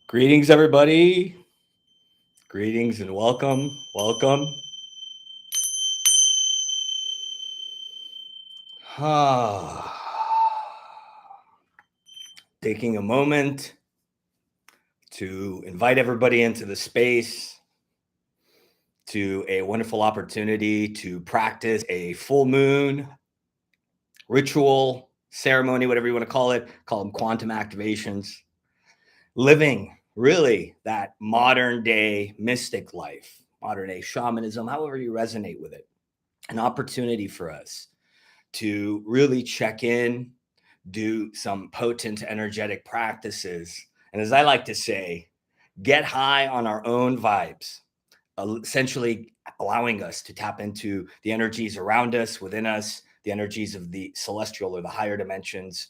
Greetings, everybody. Greetings and welcome. Welcome. Taking a moment to invite everybody into the space to a wonderful opportunity to practice a full moon ritual, ceremony, whatever you want to call them quantum activations, living really that modern day mystic life, modern day shamanism, however you resonate with it. An opportunity for us to really check in, do some potent energetic practices. And as I like to say, get high on our own vibes, essentially allowing us to tap into the energies around us, within us, the energies of the celestial or the higher dimensions,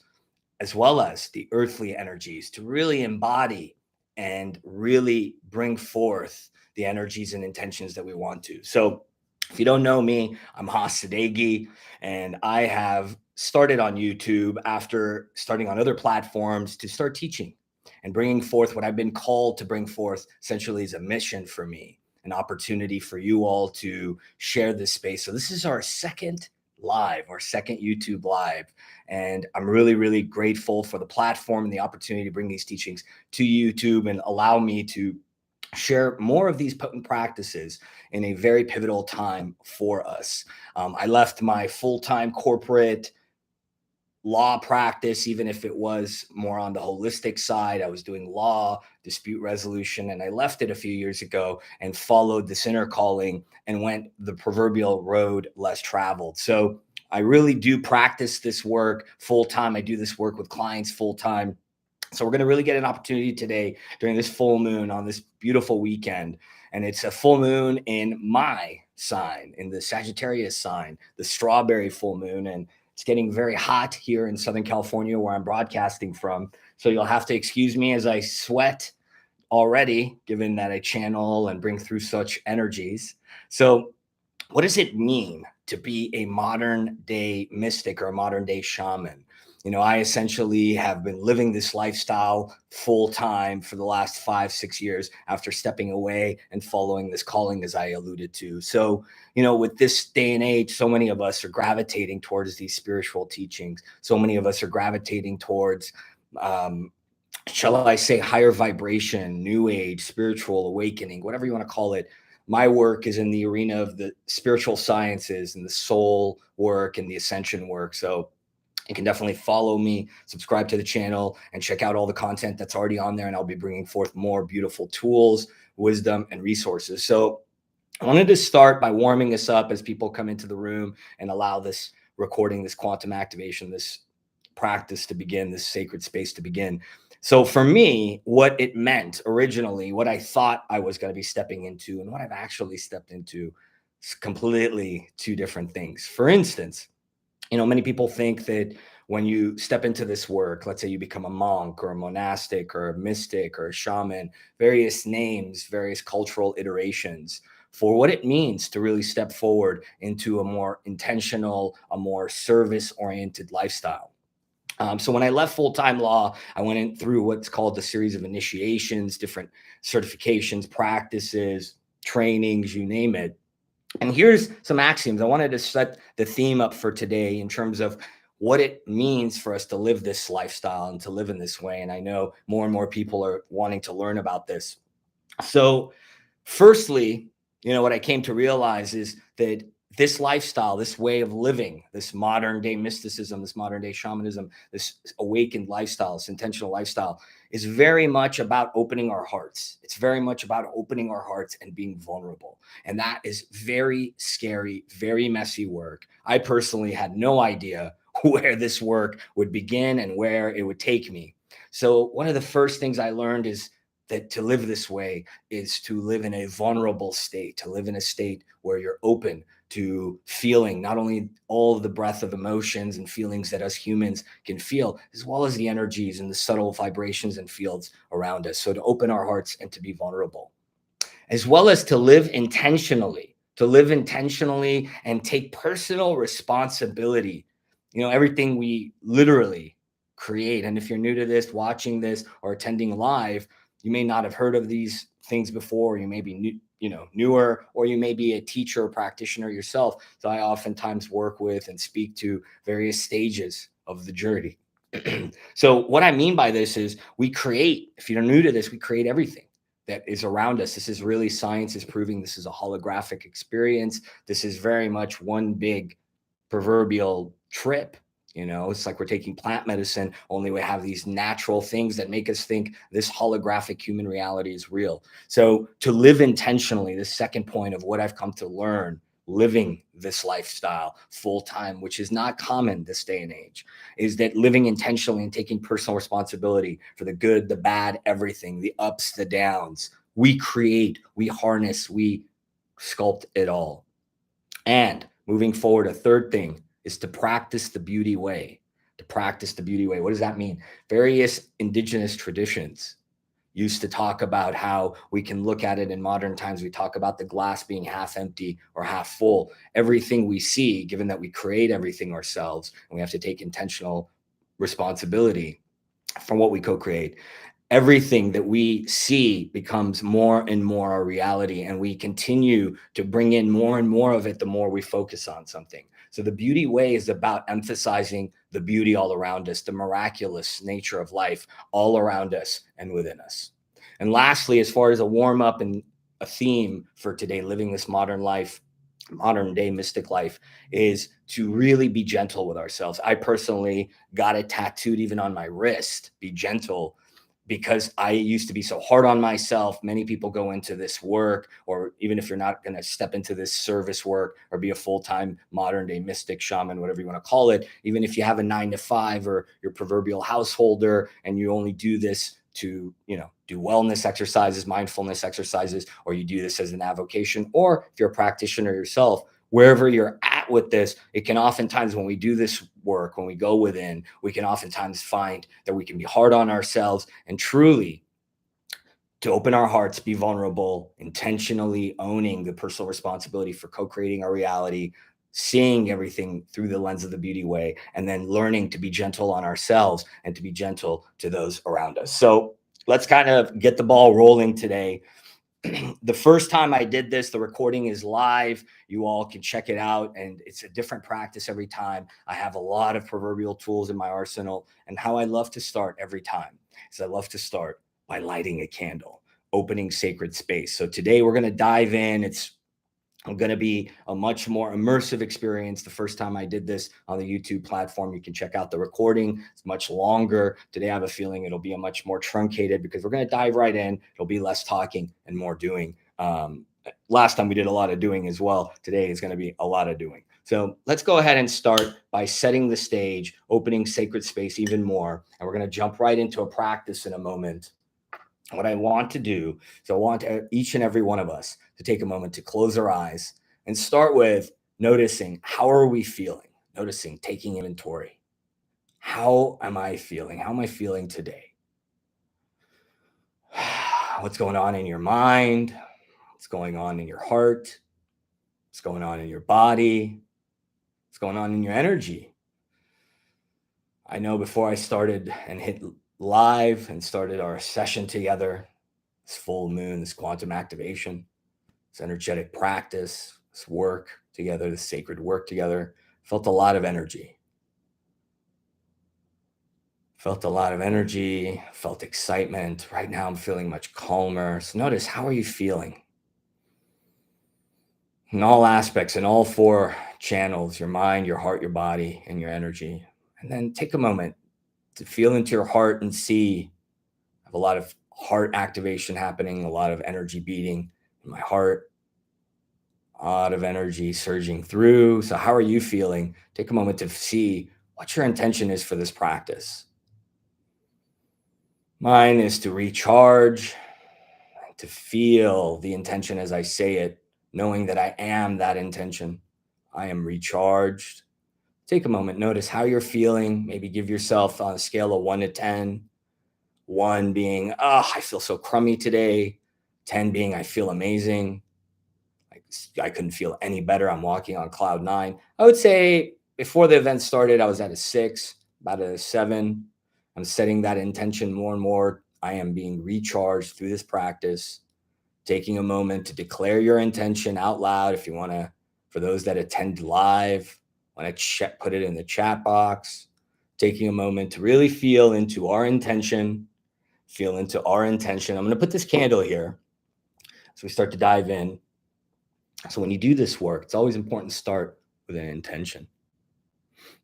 as well as the earthly energies, to really embody and really bring forth the energies and intentions that we want to. So if you don't know me, I'm Haas Sadegi, and I have started on YouTube after starting on other platforms to start teaching and bringing forth what I've been called to bring forth essentially is a mission for me, an opportunity for you all to share this space. So this is our second YouTube live. And I'm really, really grateful for the platform and the opportunity to bring these teachings to YouTube and allow me to share more of these potent practices in a very pivotal time for us. I left my full-time corporate law practice, even if it was more on the holistic side. I was doing law, dispute resolution, and I left it a few years ago and followed this inner calling and went the proverbial road less traveled. So I really do practice this work full-time. I do this work with clients full-time. So we're going to really get an opportunity today during this full moon on this beautiful weekend. And it's a full moon in my sign, in the Sagittarius sign, the strawberry full moon. And it's getting very hot here in Southern California where I'm broadcasting from. So you'll have to excuse me as I sweat already, given that I channel and bring through such energies. So what does it mean to be a modern day mystic or a modern day shaman? I essentially have been living this lifestyle full time for the last 5-6 years after stepping away and following this calling, as I alluded to. So, with this day and age, so many of us are gravitating towards these spiritual teachings. So many of us are gravitating towards, shall I say, higher vibration, new age, spiritual awakening, whatever you want to call it. My work is in the arena of the spiritual sciences and the soul work and the ascension work. So you can definitely follow me, subscribe to the channel, and check out all the content that's already on there. And I'll be bringing forth more beautiful tools, wisdom, and resources. So I wanted to start by warming us up as people come into the room and allow this recording, this quantum activation, this practice to begin, this sacred space to begin. So for me, what it meant originally, what I thought I was going to be stepping into and what I've actually stepped into is completely two different things. For instance, many people think that when you step into this work, let's say you become a monk or a monastic or a mystic or a shaman, various names, various cultural iterations for what it means to really step forward into a more intentional, a more service-oriented lifestyle. So when I left full-time law, I went in through what's called a series of initiations, different certifications, practices, trainings, you name it. And here's some axioms. I wanted to set the theme up for today in terms of what it means for us to live this lifestyle and to live in this way. And I know more and more people are wanting to learn about this. So firstly, what I came to realize is that this lifestyle, this way of living, this modern day mysticism, this modern day shamanism, this awakened lifestyle, this intentional lifestyle is very much about opening our hearts. It's very much about opening our hearts and being vulnerable. And that is very scary, very messy work. I personally had no idea where this work would begin and where it would take me. So one of the first things I learned is that to live this way is to live in a vulnerable state, to live in a state where you're open to feeling not only all of the breadth of emotions and feelings that us humans can feel, as well as the energies and the subtle vibrations and fields around us. So to open our hearts and to be vulnerable, as well as to live intentionally and take personal responsibility. Everything we literally create. And if you're new to this, watching this or attending live, You may not have heard of these things before. You may be new, newer, or you may be a teacher or practitioner yourself. So I oftentimes work with and speak to various stages of the journey. So what I mean by this is we create, if you're new to this, we create everything that is around us. This is really, science is proving this is a holographic experience. This is very much one big proverbial trip. It's like we're taking plant medicine, only we have these natural things that make us think this holographic human reality is real. So to live intentionally, the second point of what I've come to learn, living this lifestyle full time, which is not common this day and age, is that living intentionally and taking personal responsibility for the good, the bad, everything, the ups, the downs. We create, we harness, we sculpt it all. And moving forward, a third thing is to practice the beauty way. To practice the beauty way. What does that mean? Various indigenous traditions used to talk about how we can look at it in modern times. We talk about the glass being half empty or half full. Everything we see, given that we create everything ourselves, and we have to take intentional responsibility for what we co-create, everything that we see becomes more and more our reality, and we continue to bring in more and more of it the more we focus on something. So the beauty way is about emphasizing the beauty all around us, the miraculous nature of life all around us and within us. And lastly, as far as a warm up and a theme for today, living this modern life, modern day mystic life, is to really be gentle with ourselves. I personally got it tattooed even on my wrist, be gentle, because I used to be so hard on myself. Many people go into this work, or even if you're not going to step into this service work or be a full-time modern day mystic, shaman, whatever you want to call it, even if you have a 9 to 5 or your proverbial householder and you only do this to, do wellness exercises, mindfulness exercises, or you do this as an avocation, or if you're a practitioner yourself, wherever you're at with this, it can oftentimes, when we do this work, when we go within, we can oftentimes find that we can be hard on ourselves, and truly to open our hearts, be vulnerable, intentionally owning the personal responsibility for co-creating our reality, seeing everything through the lens of the beauty way, and then learning to be gentle on ourselves and to be gentle to those around us. So let's kind of get the ball rolling today. The first time I did this, the recording is live. You all can check it out, and it's a different practice every time. I have a lot of proverbial tools in my arsenal, and how I love to start every time is I love to start by lighting a candle, opening sacred space. So today we're going to dive in. It's going to be a much more immersive experience. The first time I did this on the YouTube platform, you can check out the recording. It's much longer. Today I have a feeling it'll be a much more truncated, because we're going to dive right in. It'll be less talking and more doing. Last time we did a lot of doing as well. Today is going to be a lot of doing. So let's go ahead and start by setting the stage, opening sacred space even more. And we're going to jump right into a practice in a moment. What I want to do is I want each and every one of us to take a moment to close our eyes and start with noticing, how are we feeling? Noticing, taking inventory. How am I feeling? How am I feeling today? What's going on in your mind? What's going on in your heart? What's going on in your body? What's going on in your energy? I know before I started and hit live and started our session together, this full moon, this quantum activation, this energetic practice, this work together, this sacred work together, felt a lot of energy. Felt a lot of energy, felt excitement. Right now I'm feeling much calmer. So notice, how are you feeling? In all aspects, in all 4 channels, your mind, your heart, your body, and your energy. And then take a moment to feel into your heart and see. I have a lot of heart activation happening, a lot of energy beating in my heart, a lot of energy surging through. So how are you feeling? Take a moment to see what your intention is for this practice. Mine is to recharge, to feel the intention as I say it, knowing that I am that intention. I am recharged. Take a moment, notice how you're feeling. Maybe give yourself on a scale of 1 to 10. 1 being, I feel so crummy today. 10 being, I feel amazing. I couldn't feel any better. I'm walking on cloud 9. I would say before the event started, I was at a 6, about a 7. I'm setting that intention more and more I am being recharged through this practice. Taking a moment to declare your intention out loud. If you want to, for those that attend live, want to put it in the chat box. Taking a moment to really feel into our intention. Feel into our intention. I'm going to put this candle here as we start to dive in. So when you do this work, it's always important to start with an intention.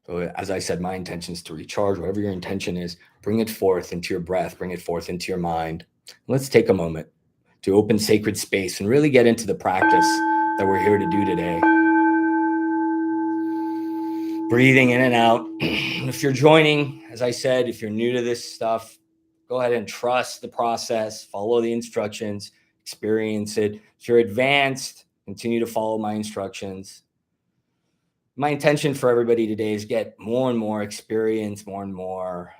So as I said, my intention is to recharge. Whatever your intention is, bring it forth into your breath, bring it forth into your mind. Let's take a moment to open sacred space and really get into the practice that we're here to do today. Breathing in and out. If you're joining, as I said, if you're new to this stuff, go ahead and trust the process, follow the instructions, experience it. If you're advanced, continue to follow my instructions. My intention for everybody today is get more and more experience, more and more.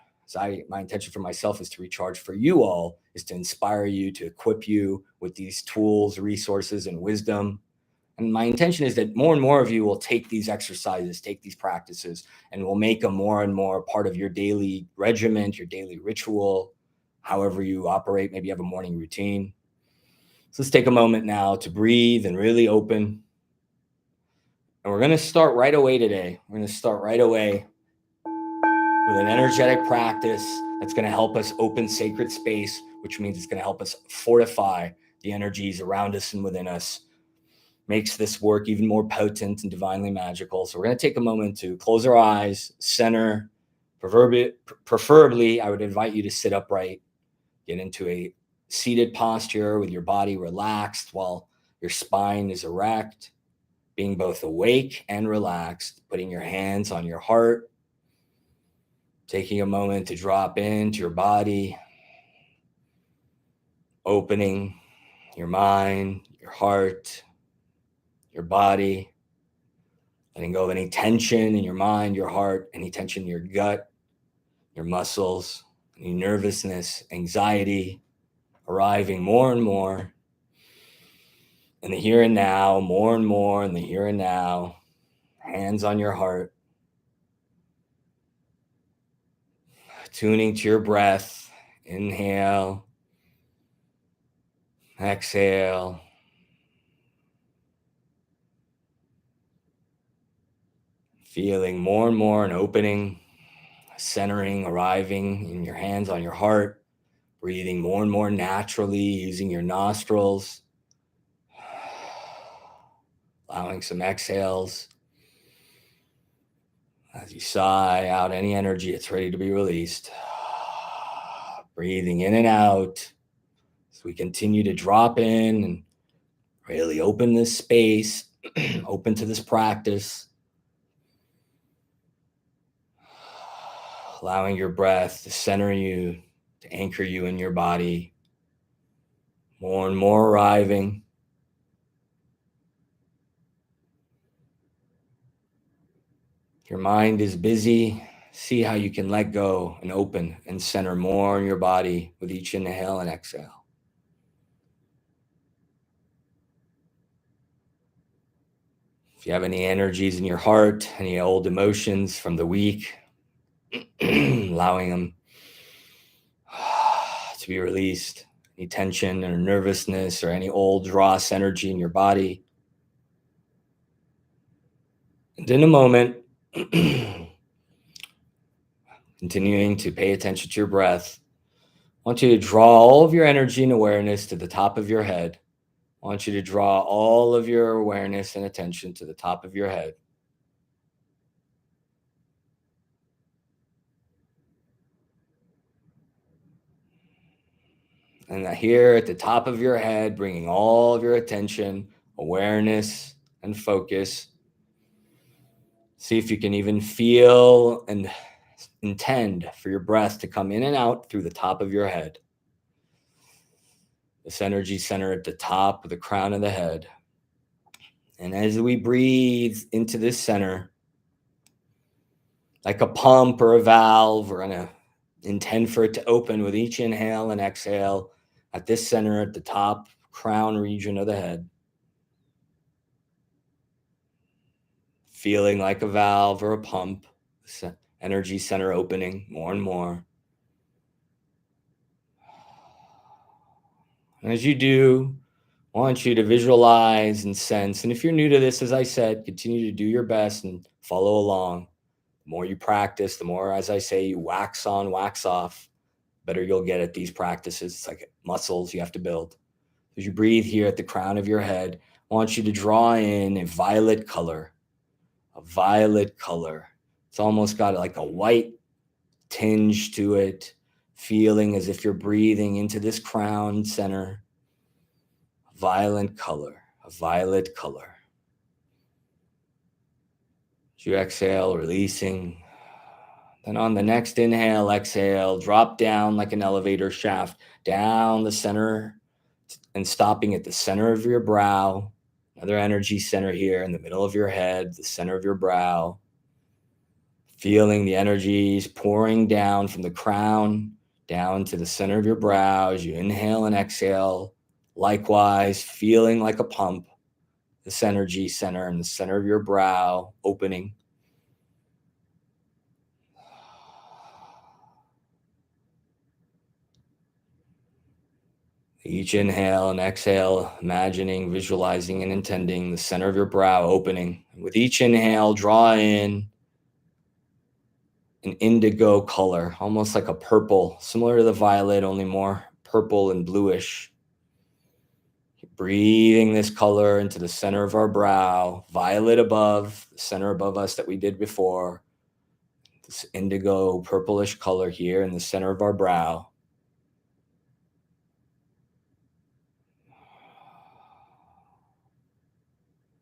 My intention for myself is to recharge. For you all is to inspire you, to equip you with these tools, resources, and wisdom. And my intention is that more and more of you will take these exercises, take these practices, and will make them more and more part of your daily regimen, your daily ritual, however you operate. Maybe you have a morning routine. So let's take a moment now to breathe and really open. And we're going to start right away today. We're going to start right away with an energetic practice that's going to help us open sacred space, which means it's going to help us fortify the energies around us and within us. Makes this work even more potent and divinely magical. So we're going to take a moment to close our eyes, center. Preferably, I would invite you to sit upright, get into a seated posture with your body relaxed while your spine is erect, being both awake and relaxed, putting your hands on your heart, taking a moment to drop into your body, opening your mind, your heart, your body, letting go of any tension in your mind, your heart, any tension in your gut, your muscles, any nervousness, anxiety, arriving more and more in the here and now, more and more in the here and now, hands on your heart, tuning to your breath, inhale, exhale. Feeling more and more an opening, centering, arriving in your hands on your heart, breathing more and more naturally using your nostrils, allowing some exhales as you sigh out any energy that's ready to be released. Breathing in and out as we continue to drop in and really open this space, open to this practice. Allowing your breath to center you, to anchor you in your body. More and more arriving. Your mind is busy. See how you can let go and open and center more in your body with each inhale and exhale. If you have any energies in your heart, any old emotions from the week, allowing them to be released, any tension or nervousness or any old dross energy in your body. And in a moment, continuing to pay attention to your breath, I want you to draw all of your energy and awareness to the top of your head. I want you to draw all of your awareness and attention to the top of your head. And here at the top of your head, bringing all of your attention, awareness, and focus. See if you can even feel and intend for your breath to come in and out through the top of your head. This energy center at the top of the crown of the head. And as we breathe into this center, like a pump or a valve, we're going to intend for it to open with each inhale and exhale at this center at the top crown region of the head. Feeling like a valve or a pump, energy center opening more and more. And as you do, I want you to visualize and sense. And if you're new to this, as I said, continue to do your best and follow along. The more you practice, the more, as I say, you wax on, wax off, better you'll get at these practices. It's like muscles you have to build. As you breathe here at the crown of your head, I want you to draw in a violet color, a violet color. It's almost got like a white tinge to it, feeling as if you're breathing into this crown center. Violet color, a violet color. As you exhale, releasing. Then on the next inhale, exhale, drop down like an elevator shaft, down the center and stopping at the center of your brow. Another energy center here in the middle of your head, the center of your brow. Feeling the energies pouring down from the crown down to the center of your brow as you inhale and exhale. Likewise, feeling like a pump, this energy center in the center of your brow opening. Each inhale and exhale, imagining, visualizing, and intending the center of your brow opening. With each inhale, draw in an indigo color, almost like a purple, similar to the violet, only more purple and bluish. Breathing this color into the center of our brow, violet above, the center above us that we did before. This indigo purplish color here in the center of our brow.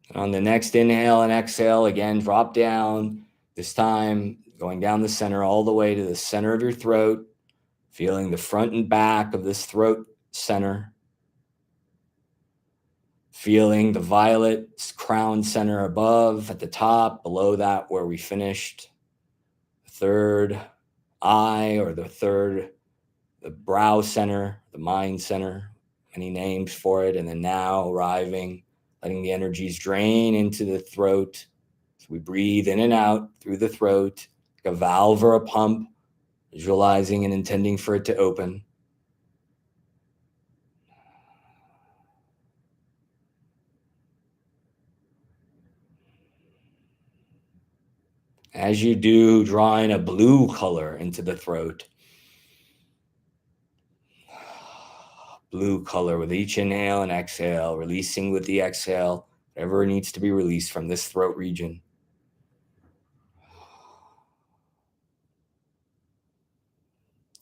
And on the next inhale and exhale, again, drop down, this time going down the center all the way to the center of your throat, feeling the front and back of this throat center. Feeling the violet crown center above, at the top, below that where we finished. The third eye or the brow center, the mind center, many names for it. And then now arriving, letting the energies drain into the throat. So we breathe in and out through the throat, like a valve or a pump, visualizing and intending for it to open. As you do, drawing a blue color into the throat. Blue color with each inhale and exhale, releasing with the exhale, whatever needs to be released from this throat region.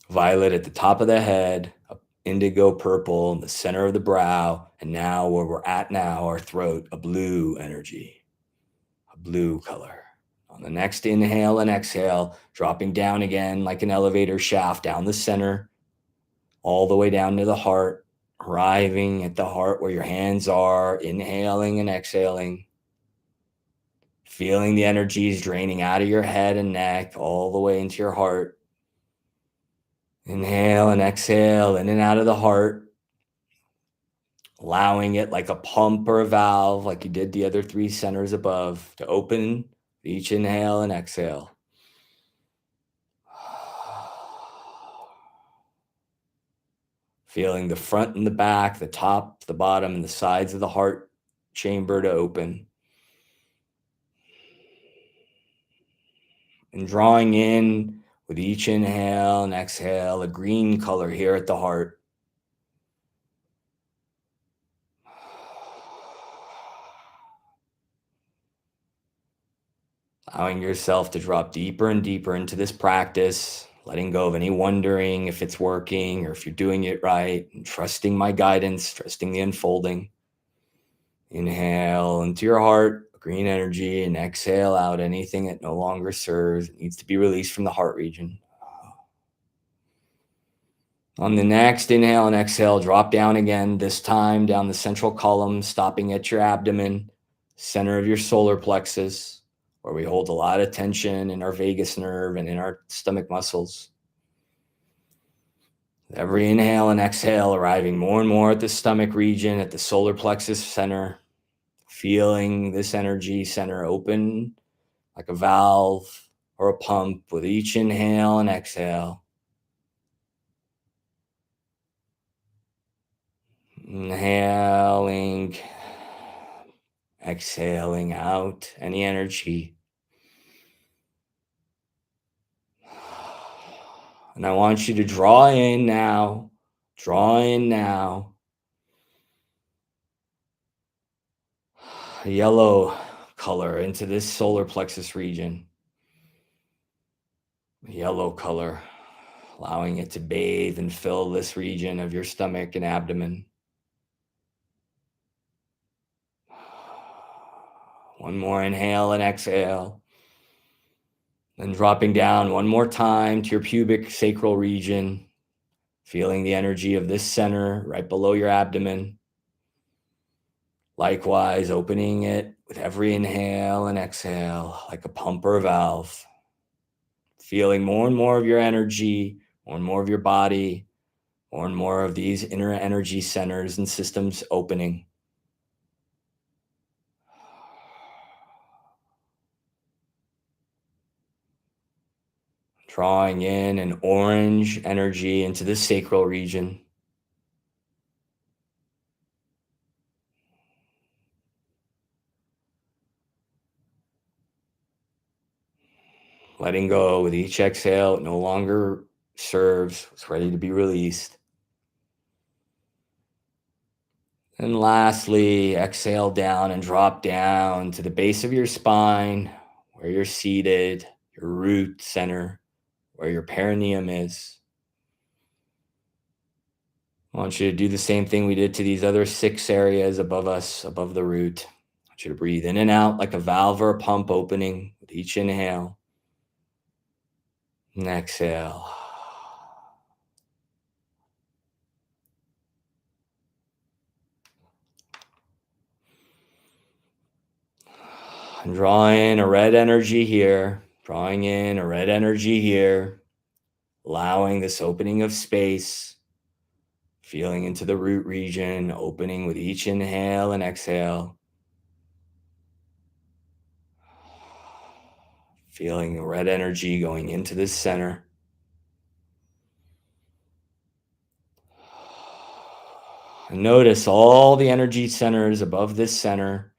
Violet at the top of the head, indigo purple in the center of the brow, and now where we're at now, our throat, a blue energy, a blue color. On the next inhale and exhale, dropping down again like an elevator shaft down the center, all the way down to the heart, arriving at the heart where your hands are, inhaling and exhaling. Feeling the energies draining out of your head and neck all the way into your heart. Inhale and exhale in and out of the heart. Allowing it like a pump or a valve, like you did the other three centers above, to open each inhale and exhale. Feeling the front and the back, the top, the bottom, and the sides of the heart chamber to open. And drawing in with each inhale and exhale, a green color here at the heart. Allowing yourself to drop deeper and deeper into this practice, letting go of any wondering if it's working or if you're doing it right, and trusting my guidance, trusting the unfolding. Inhale into your heart, green energy, and exhale out anything that no longer serves. It needs to be released from the heart region. On the next inhale and exhale, drop down again, this time down the central column, stopping at your abdomen, center of your solar plexus, where we hold a lot of tension in our vagus nerve and in our stomach muscles. Every inhale and exhale, arriving more and more at the stomach region, at the solar plexus center, feeling this energy center open like a valve or a pump with each inhale and exhale. exhaling out any energy. And I want you to draw in now, a yellow color into this solar plexus region. A yellow color, allowing it to bathe and fill this region of your stomach and abdomen. One more inhale and exhale. Then dropping down one more time to your pubic sacral region, feeling the energy of this center right below your abdomen. Likewise, opening it with every inhale and exhale like a pump or valve. Feeling more and more of your energy, more and more of your body, more and more of these inner energy centers and systems opening. Drawing in an orange energy into the sacral region. Letting go with each exhale, it no longer serves, it's ready to be released. And lastly, exhale down and drop down to the base of your spine, where you're seated, your root center, where your perineum is. I want you to do the same thing we did to these other 6 areas above us, above the root. I want you to breathe in and out like a valve or a pump opening with each inhale. And exhale. And draw in a red energy here, drawing in a red energy here, allowing this opening of space, feeling into the root region, opening with each inhale and exhale. Feeling the red energy going into this center. And notice all the energy centers above this center,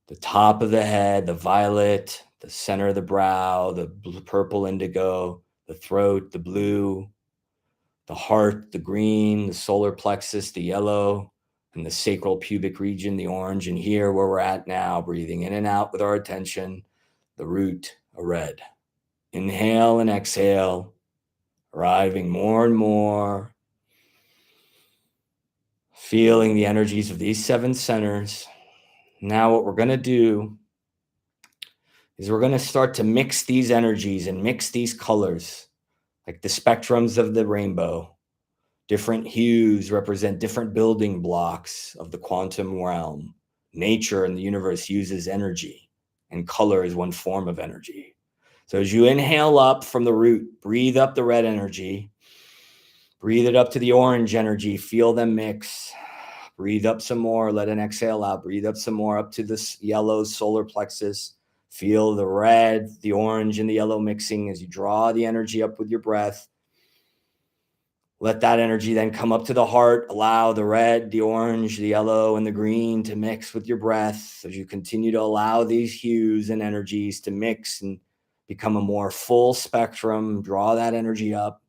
the top of the head, the violet, the center of the brow, the purple indigo, the throat, the blue, the heart, the green, the solar plexus, the yellow, and the sacral pubic region, the orange. And here where we're at now, breathing in and out with our attention, the root, a red. Inhale and exhale, arriving more and more, feeling the energies of these 7 centers. Now what we're going to do is we're going to start to mix these energies and mix these colors, like the spectrums of the rainbow. Different hues represent different building blocks of the quantum realm. Nature and the universe uses energy, and color is one form of energy. So as you inhale up from the root, breathe up the red energy, breathe it up to the orange energy, feel them mix. Breathe up some more, let an exhale out. Breathe up some more, up to this yellow solar plexus. Feel the red, the orange, and the yellow mixing as you draw the energy up with your breath. Let that energy then come up to the heart. Allow the red, the orange, the yellow, and the green to mix with your breath as you continue to allow these hues and energies to mix and become a more full spectrum. Draw that energy up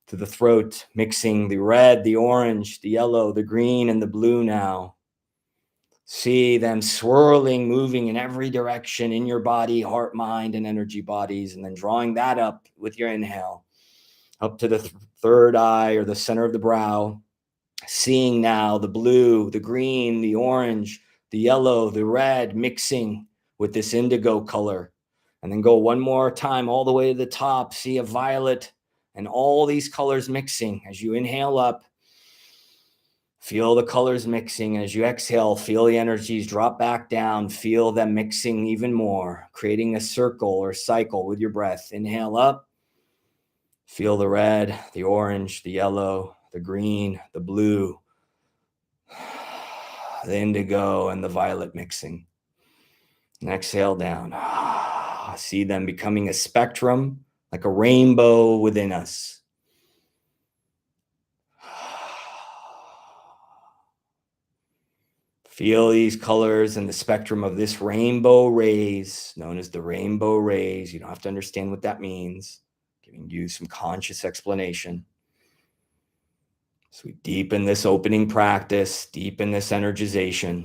to the throat, mixing the red, the orange, the yellow, the green, and the blue now. See them swirling, moving in every direction in your body, heart, mind, and energy bodies, and then drawing that up with your inhale, up to the third eye or the center of the brow. Seeing now the blue, the green, the orange, the yellow, the red mixing with this indigo color. And then go one more time all the way to the top. See a violet and all these colors mixing as you inhale up. Feel the colors mixing. As you exhale, feel the energies drop back down. Feel them mixing even more, creating a circle or cycle with your breath. Inhale up. Feel the red, the orange, the yellow, the green, the blue, the indigo, and the violet mixing. And exhale down. See them becoming a spectrum, like a rainbow within us. Feel these colors and the spectrum of this rainbow rays, known as the rainbow rays. You don't have to understand what that means. Giving you some conscious explanation. So we deepen this opening practice, deepen this energization.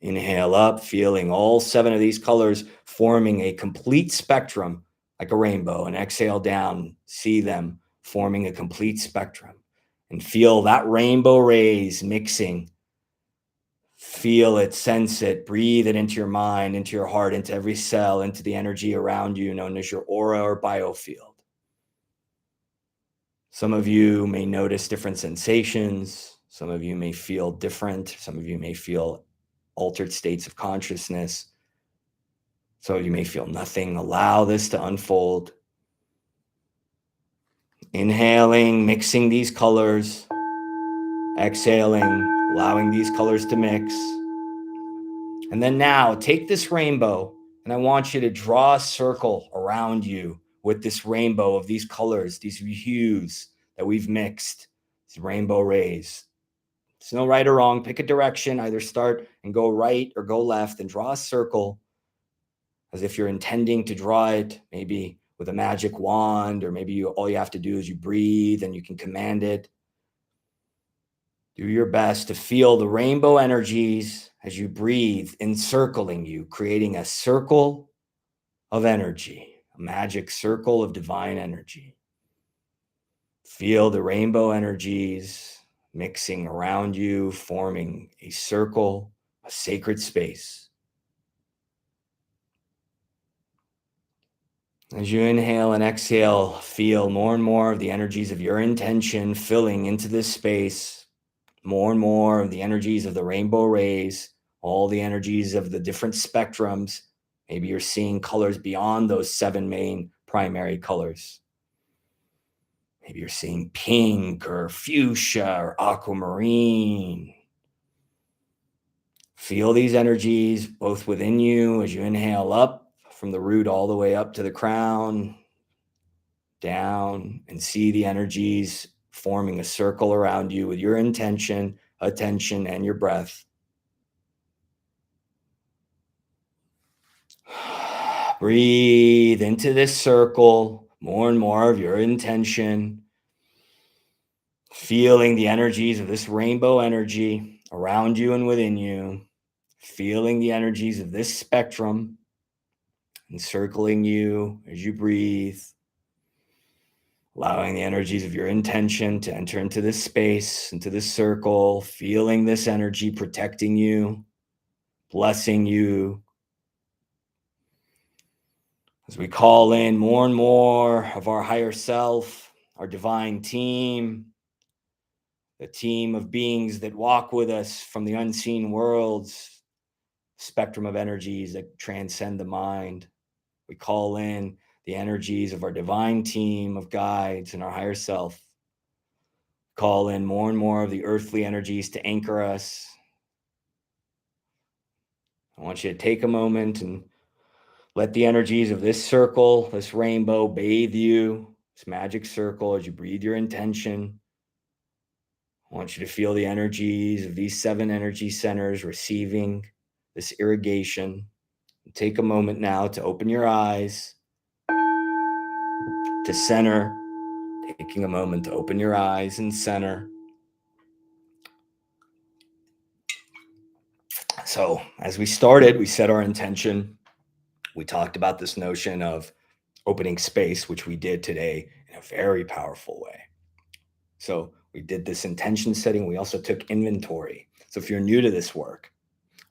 Inhale up, feeling all 7 of these colors forming a complete spectrum like a rainbow, and exhale down, see them forming a complete spectrum, and feel that rainbow rays mixing. Feel it, sense it, breathe it into your mind, into your heart, into every cell, into the energy around you, known as your aura or biofield. Some of you may notice different sensations. Some of you may feel different. Some of you may feel altered states of consciousness. Some of you may feel nothing. Allow this to unfold. Inhaling, mixing these colors. Exhaling, allowing these colors to mix. And then now take this rainbow, and I want you to draw a circle around you with this rainbow of these colors, these hues that we've mixed, these rainbow rays. There's no right or wrong. Pick a direction, either start and go right or go left, and draw a circle as if you're intending to draw it, maybe with a magic wand, or maybe all you have to do is you breathe and you can command it. Do your best to feel the rainbow energies as you breathe encircling you, creating a circle of energy, a magic circle of divine energy. Feel the rainbow energies mixing around you, forming a circle, a sacred space. As you inhale and exhale, feel more and more of the energies of your intention filling into this space. More and more of the energies of the rainbow rays, all the energies of the different spectrums. Maybe you're seeing colors beyond those 7 main primary colors. Maybe you're seeing pink or fuchsia or aquamarine. Feel these energies both within you as you inhale up from the root all the way up to the crown, down, and see the energies forming a circle around you with your intention, attention, and your breath. Breathe into this circle, more and more of your intention, feeling the energies of this rainbow energy around you and within you, feeling the energies of this spectrum encircling you as you breathe. Allowing the energies of your intention to enter into this space, into this circle, feeling this energy protecting you, blessing you. As we call in more and more of our higher self, our divine team, the team of beings that walk with us from the unseen worlds, spectrum of energies that transcend the mind. We call in the energies of our divine team of guides and our higher self. Call in more and more of the earthly energies to anchor us. I want you to take a moment and let the energies of this circle, this rainbow, bathe you, this magic circle, as you breathe your intention. I want you to feel the energies of these 7 energy centers receiving this irrigation. Take a moment now to open your eyes, to center, taking a moment to open your eyes and center. So as we started, we set our intention. We talked about this notion of opening space, which we did today in a very powerful way. So we did this intention setting. We also took inventory. So if you're new to this work,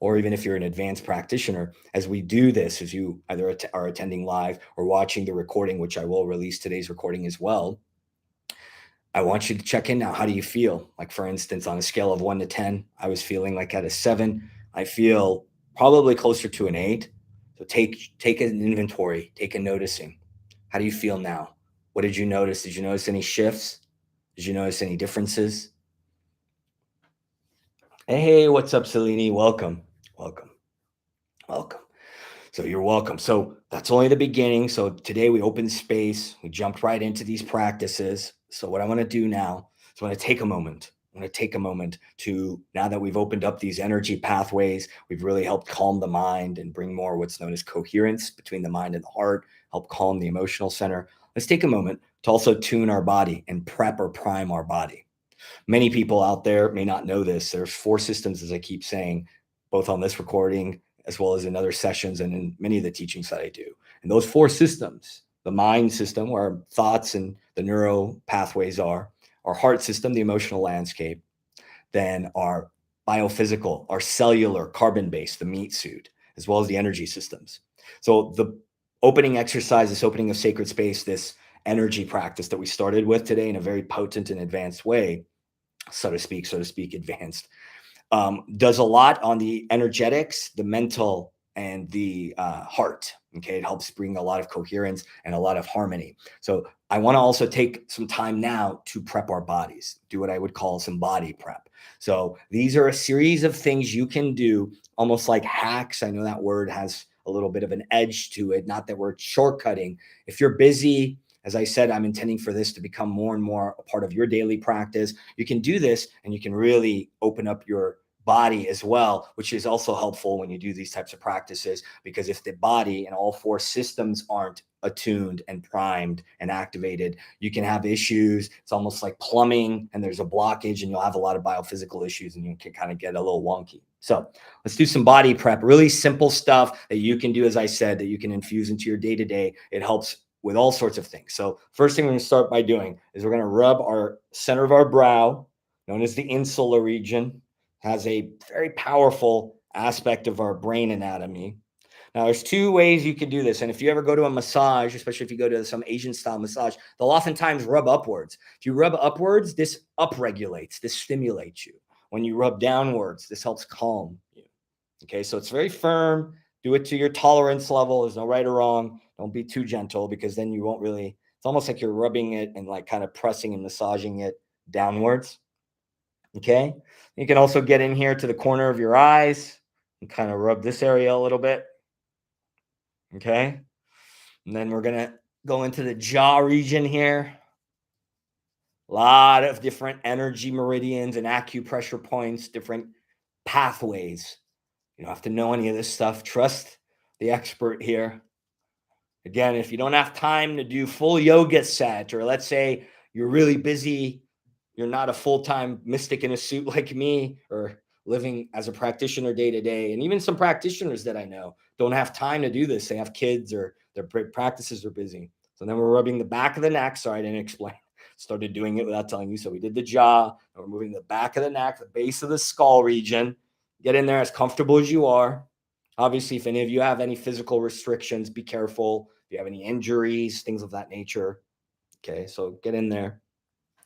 or even if you're an advanced practitioner, as we do this, as you either are attending live or watching the recording, which I will release today's recording as well, I want you to check in now. How do you feel? Like, for instance, on a scale of 1 to 10, I was feeling like at a 7. I feel probably closer to an 8. So take an inventory, take a noticing. How do you feel now? What did you notice? Did you notice any shifts? Did you notice any differences? Hey, what's up, Selene? Welcome. So you're welcome. So that's only the beginning. So today we opened space. We jumped right into these practices. So what I want to do now is I want to take a moment. I'm going to take a moment to, now that we've opened up these energy pathways, we've really helped calm the mind and bring more what's known as coherence between the mind and the heart, help calm the emotional center. Let's take a moment to also tune our body and prep or prime our body. Many people out there may not know this. There's 4 systems, as I keep saying, both on this recording as well as in other sessions and in many of the teachings that I do. And those 4 systems, the mind system, where our thoughts and the neural pathways are, our heart system, the emotional landscape, then our biophysical, our cellular, carbon-based, the meat suit, as well as the energy systems. So the opening exercise, this opening of sacred space, this energy practice that we started with today in a very potent and advanced way, so to speak, advanced, does a lot on the energetics, the mental, and the heart. Okay, it helps bring a lot of coherence and a lot of harmony. So I want to also take some time now to prep our bodies, do what I would call some body prep. So these are a series of things you can do, almost like hacks. I know that word has a little bit of an edge to it, not that we're shortcutting. If you're busy, as I said, I'm intending for this to become more and more a part of your daily practice. You can do this and you can really open up your body as well, which is also helpful when you do these types of practices, because if the body and all 4 systems aren't attuned and primed and activated, you can have issues. It's almost like plumbing, and there's a blockage and you'll have a lot of biophysical issues and you can kind of get a little wonky. So let's do some body prep, really simple stuff that you can do, as I said, that you can infuse into your day-to-day. It helps with all sorts of things. So first thing we're going to start by doing is we're going to rub our center of our brow, known as the insula region, has a very powerful aspect of our brain anatomy. Now, there's 2 ways you can do this. And if you ever go to a massage, especially if you go to some Asian style massage, they'll oftentimes rub upwards. If you rub upwards, this upregulates, this stimulates you. When you rub downwards, this helps calm you. Okay, so it's very firm. Do it to your tolerance level. There's no right or wrong. Don't be too gentle, because then you won't really, it's almost like you're rubbing it and like kind of pressing and massaging it downwards. Okay, you can also get in here to the corner of your eyes and kind of rub this area a little bit. Okay, and then we're gonna go into the jaw region here. A lot of different energy meridians and acupressure points, different pathways. You don't have to know any of this stuff. Trust the expert here. Again, if you don't have time to do full yoga set, or let's say you're really busy, you're not a full-time mystic in a suit like me, or living as a practitioner day to day. And even some practitioners that I know don't have time to do this. They have kids or their practices are busy. So then we're rubbing the back of the neck. Sorry, I didn't explain. Started doing it without telling you. So we did the jaw. And we're moving the back of the neck, the base of the skull region. Get in there as comfortable as you are. Obviously, if any of you have any physical restrictions, be careful. If you have any injuries, things of that nature. Okay, so get in there.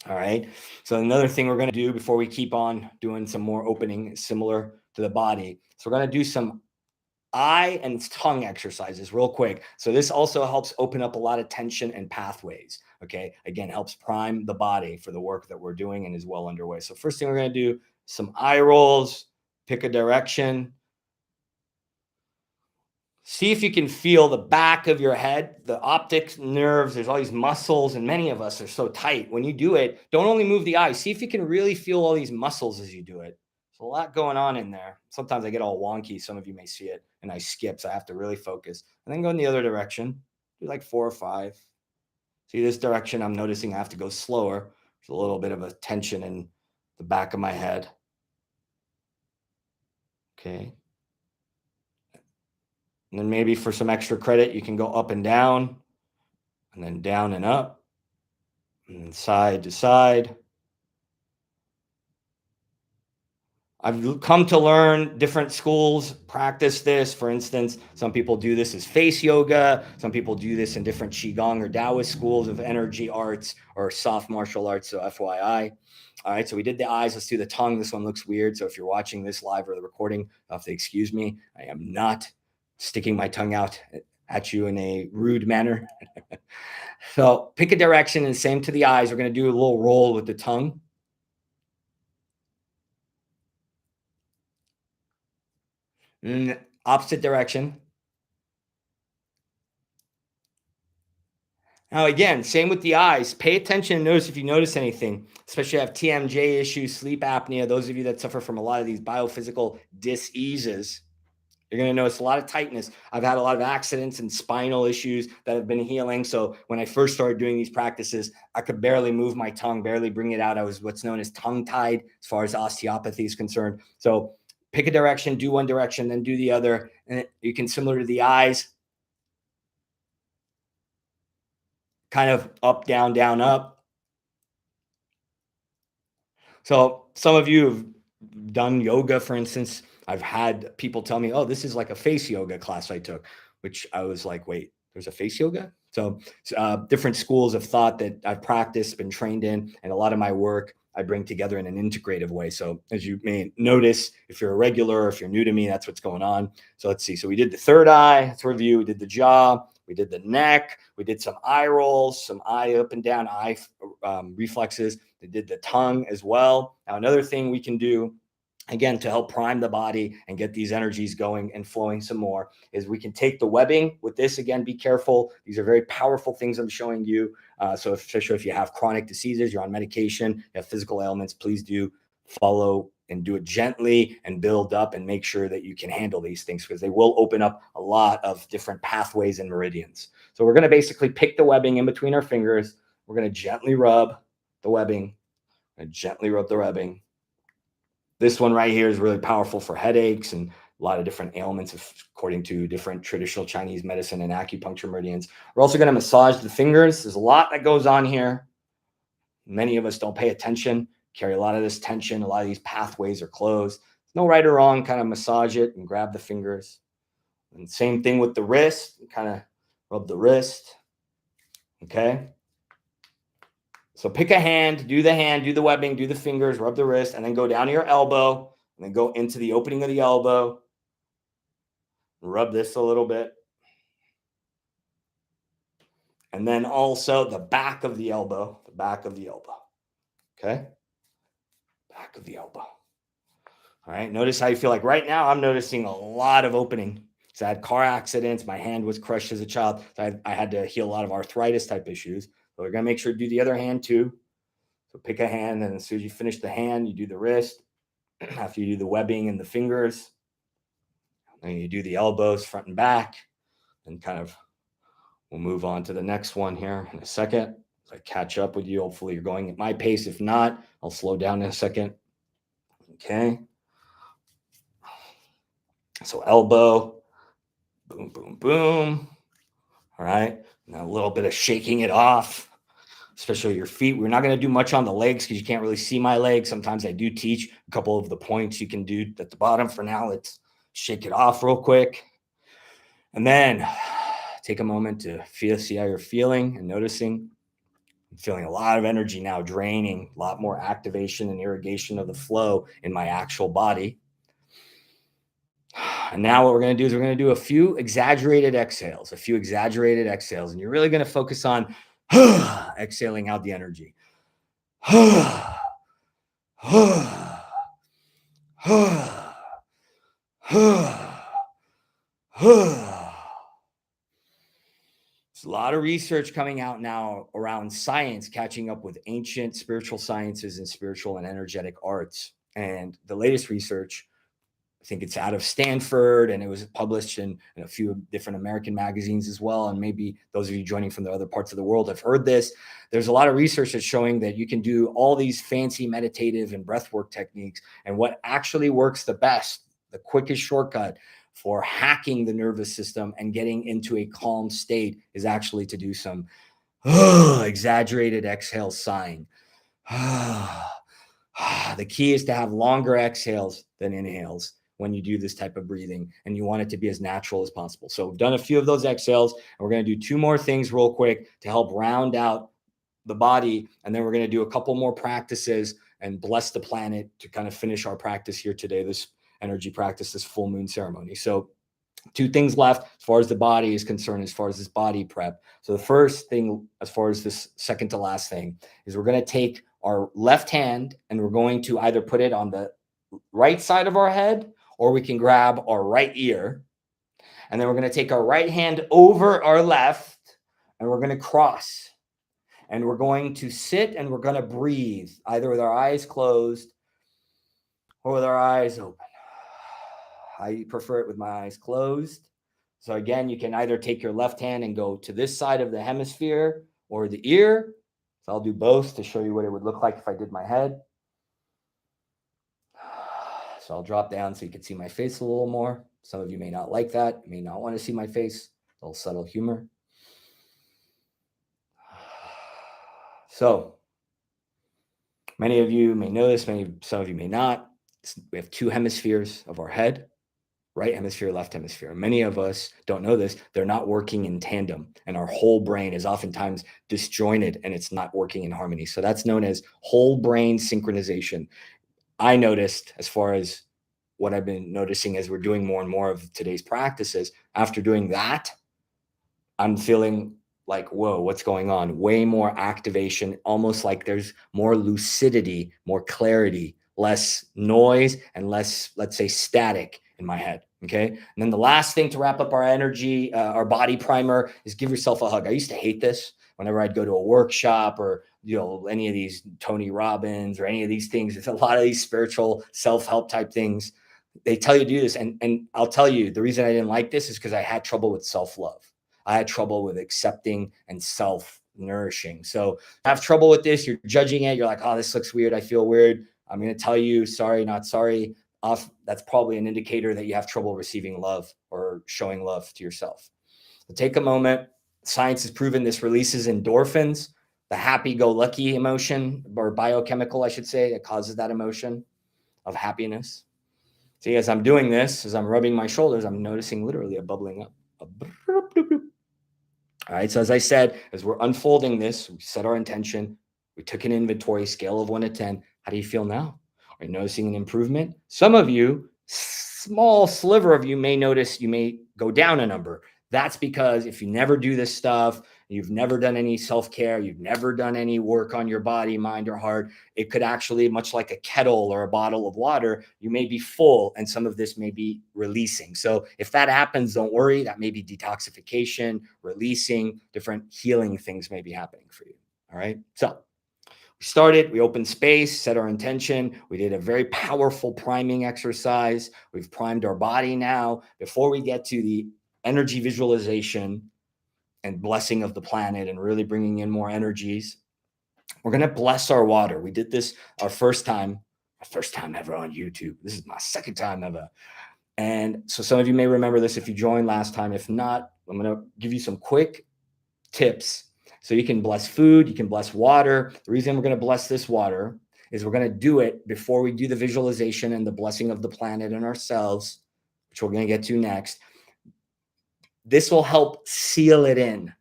All right. So another thing we're going to do before we keep on doing some more opening similar to the body. So we're going to do some eye and tongue exercises real quick. So this also helps open up a lot of tension and pathways. Okay. Again, helps prime the body for the work that we're doing and is well underway. So first thing we're going to do, some eye rolls, pick a direction. See if you can feel the back of your head, the optic nerves. There's all these muscles, and many of us are so tight. When you do it, don't only move the eyes. See if you can really feel all these muscles as you do it. There's a lot going on in there. Sometimes I get all wonky. Some of you may see it, and I skip, so I have to really focus. And then go in the other direction. Do like 4 or 5. See this direction, I'm noticing I have to go slower. There's a little bit of a tension in the back of my head. Okay. And then maybe for some extra credit, you can go up and down, and then down and up, and then side to side. I've come to learn different schools practice this. For instance, some people do this as face yoga. Some people do this in different Qigong or Taoist schools of energy arts or soft martial arts. So FYI. All right, so we did the eyes. Let's do the tongue. This one looks weird. So if you're watching this live or the recording, you'll have to excuse me. I am not sticking my tongue out at you in a rude manner. So pick a direction, and same to the eyes. We're going to do a little roll with the tongue. And opposite direction. Now, again, same with the eyes. Pay attention and notice if you notice anything, especially if you have TMJ issues, sleep apnea, those of you that suffer from a lot of these biophysical diseases. You're going to notice a lot of tightness. I've had a lot of accidents and spinal issues that have been healing. So when I first started doing these practices, I could barely move my tongue, barely bring it out. I was what's known as tongue-tied as far as osteopathy is concerned. So pick a direction, do one direction, then do the other. And you can, similar to the eyes, kind of up, down, down, up. So some of you have done yoga, for instance. I've had people tell me, oh, this is like a face yoga class I took, which I was like, wait, there's a face yoga? So different schools of thought that I've practiced, been trained in, and a lot of my work I bring together in an integrative way. So as you may notice, if you're a regular, if you're new to me, that's what's going on. So let's see. So we did the third eye, let's review. We did the jaw, we did the neck, we did some eye rolls, some eye up and down, eye reflexes. They did the tongue as well. Now, another thing we can do, again, to help prime the body and get these energies going and flowing some more, is we can take the webbing with this. Again, be careful. These are very powerful things I'm showing you. So especially if you have chronic diseases, you're on medication, you have physical ailments, please do follow and do it gently and build up and make sure that you can handle these things, because they will open up a lot of different pathways and meridians. So we're going to basically pick the webbing in between our fingers. We're going to gently rub the webbing and gently rub the webbing. This one right here is really powerful for headaches and a lot of different ailments, according to different traditional Chinese medicine and acupuncture meridians. We're also going to massage the fingers. There's a lot that goes on here. Many of us don't pay attention, carry a lot of this tension. A lot of these pathways are closed. There's no right or wrong. Kind of massage it and grab the fingers. And same thing with the wrist. Kind of rub the wrist. Okay. So pick a hand, do the webbing, do the fingers, rub the wrist, and then go down to your elbow, and then go into the opening of the elbow. Rub this a little bit. And then also the back of the elbow, Okay. Back of the elbow. All right. Notice how you feel. Like right now, I'm noticing a lot of opening. So I had car accidents. My hand was crushed as a child. So I had to heal a lot of arthritis type issues. So we're going to make sure to do the other hand too. So pick a hand, and as soon as you finish the hand, you do the wrist. After you do the webbing and the fingers, then you do the elbows front and back, and kind of we'll move on to the next one here in a second. As I catch up with you, hopefully you're going at my pace. If not, I'll slow down in a second. Okay. So elbow, boom, boom, boom. All right. Now a little bit of shaking it off, especially your feet. We're not going to do much on the legs because you can't really see my legs. Sometimes I do teach a couple of the points you can do at the bottom. For now, let's shake it off real quick. And then take a moment to see how you're feeling and noticing. I'm feeling a lot of energy now draining, a lot more activation and irrigation of the flow in my actual body. And now what we're going to do is we're going to do a few exaggerated exhales, and you're really going to focus on exhaling out the energy. There's a lot of research coming out now around science, catching up with ancient spiritual sciences and spiritual and energetic arts. And the latest research, I think it's out of Stanford, and it was published in a few different American magazines as well. And maybe those of you joining from the other parts of the world have heard this. There's a lot of research that's showing that you can do all these fancy meditative and breathwork techniques. And what actually works the best, the quickest shortcut for hacking the nervous system and getting into a calm state, is actually to do some exaggerated exhale sighing. The key is to have longer exhales than inhales when you do this type of breathing, and you want it to be as natural as possible. So we've done a few of those exhales, and we're going to do two more things real quick to help round out the body. And then we're going to do a couple more practices and bless the planet to kind of finish our practice here today, this energy practice, this full moon ceremony. So two things left as far as the body is concerned, as far as this body prep. So the first thing, as far as this second to last thing, is we're going to take our left hand and we're going to either put it on the right side of our head, or we can grab our right ear. And then we're going to take our right hand over our left, and we're going to cross. And we're going to sit and we're going to breathe, either with our eyes closed or with our eyes open. I prefer it with my eyes closed. So again, you can either take your left hand and go to this side of the hemisphere or the ear. So I'll do both to show you what it would look like if I did my head. So I'll drop down so you can see my face a little more. Some of you may not like that, you may not want to see my face. A little subtle humor. So many of you may know this, some of you may not. We have two hemispheres of our head, right hemisphere, left hemisphere. Many of us don't know this. They're not working in tandem, and our whole brain is oftentimes disjointed and it's not working in harmony. So that's known as whole brain synchronization. I noticed, as far as what I've been noticing as we're doing more and more of today's practices, after doing that, I'm feeling like, whoa, what's going on? Way more activation, almost like there's more lucidity, more clarity, less noise, and less, let's say, static in my head. Okay. And then the last thing to wrap up our energy, our body primer, is give yourself a hug. I used to hate this whenever I'd go to a workshop or, any of these Tony Robbins or any of these things. It's a lot of these spiritual self-help type things. They tell you to do this. And I'll tell you, the reason I didn't like this is because I had trouble with self-love. I had trouble with accepting and self-nourishing. So I have trouble with this. You're judging it. You're like, oh, this looks weird. I feel weird. I'm going to tell you, sorry, not sorry. That's probably an indicator that you have trouble receiving love or showing love to yourself. So take a moment. Science has proven this releases endorphins, the happy-go-lucky emotion, or biochemical, I should say, that causes that emotion of happiness. See, as I'm doing this, as I'm rubbing my shoulders, I'm noticing literally a bubbling up. All right. So as I said, as we're unfolding this, we set our intention. We took an inventory, scale of 1 to 10. How do you feel now? Are you noticing an improvement? Some of you, small sliver of you, may notice you may go down a number. That's because if you never do this stuff, you've never done any self-care, you've never done any work on your body, mind, or heart, it could actually, much like a kettle or a bottle of water, you may be full and some of this may be releasing. So if that happens, don't worry. That may be detoxification, releasing, different healing things may be happening for you. All right. So we started, we opened space, set our intention. We did a very powerful priming exercise. We've primed our body now. Before we get to the energy visualization and blessing of the planet and really bringing in more energies, we're going to bless our water. We did this our first time ever on YouTube. This is my second time ever. And so some of you may remember this if you joined last time. If not, I'm going to give you some quick tips. So you can bless food, you can bless water. The reason we're going to bless this water is we're going to do it before we do the visualization and the blessing of the planet and ourselves, which we're going to get to next. This will help seal it in.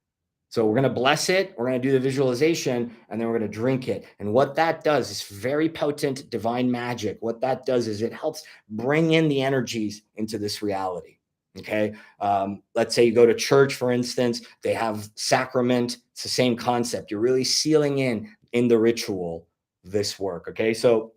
So we're going to bless it, we're going to do the visualization, and then we're going to drink it. And what that does is very potent divine magic. What that does is it helps bring in the energies into this reality. Okay. Let's say you go to church, for instance, they have sacrament. It's the same concept. You're really sealing in the ritual, this work. Okay. So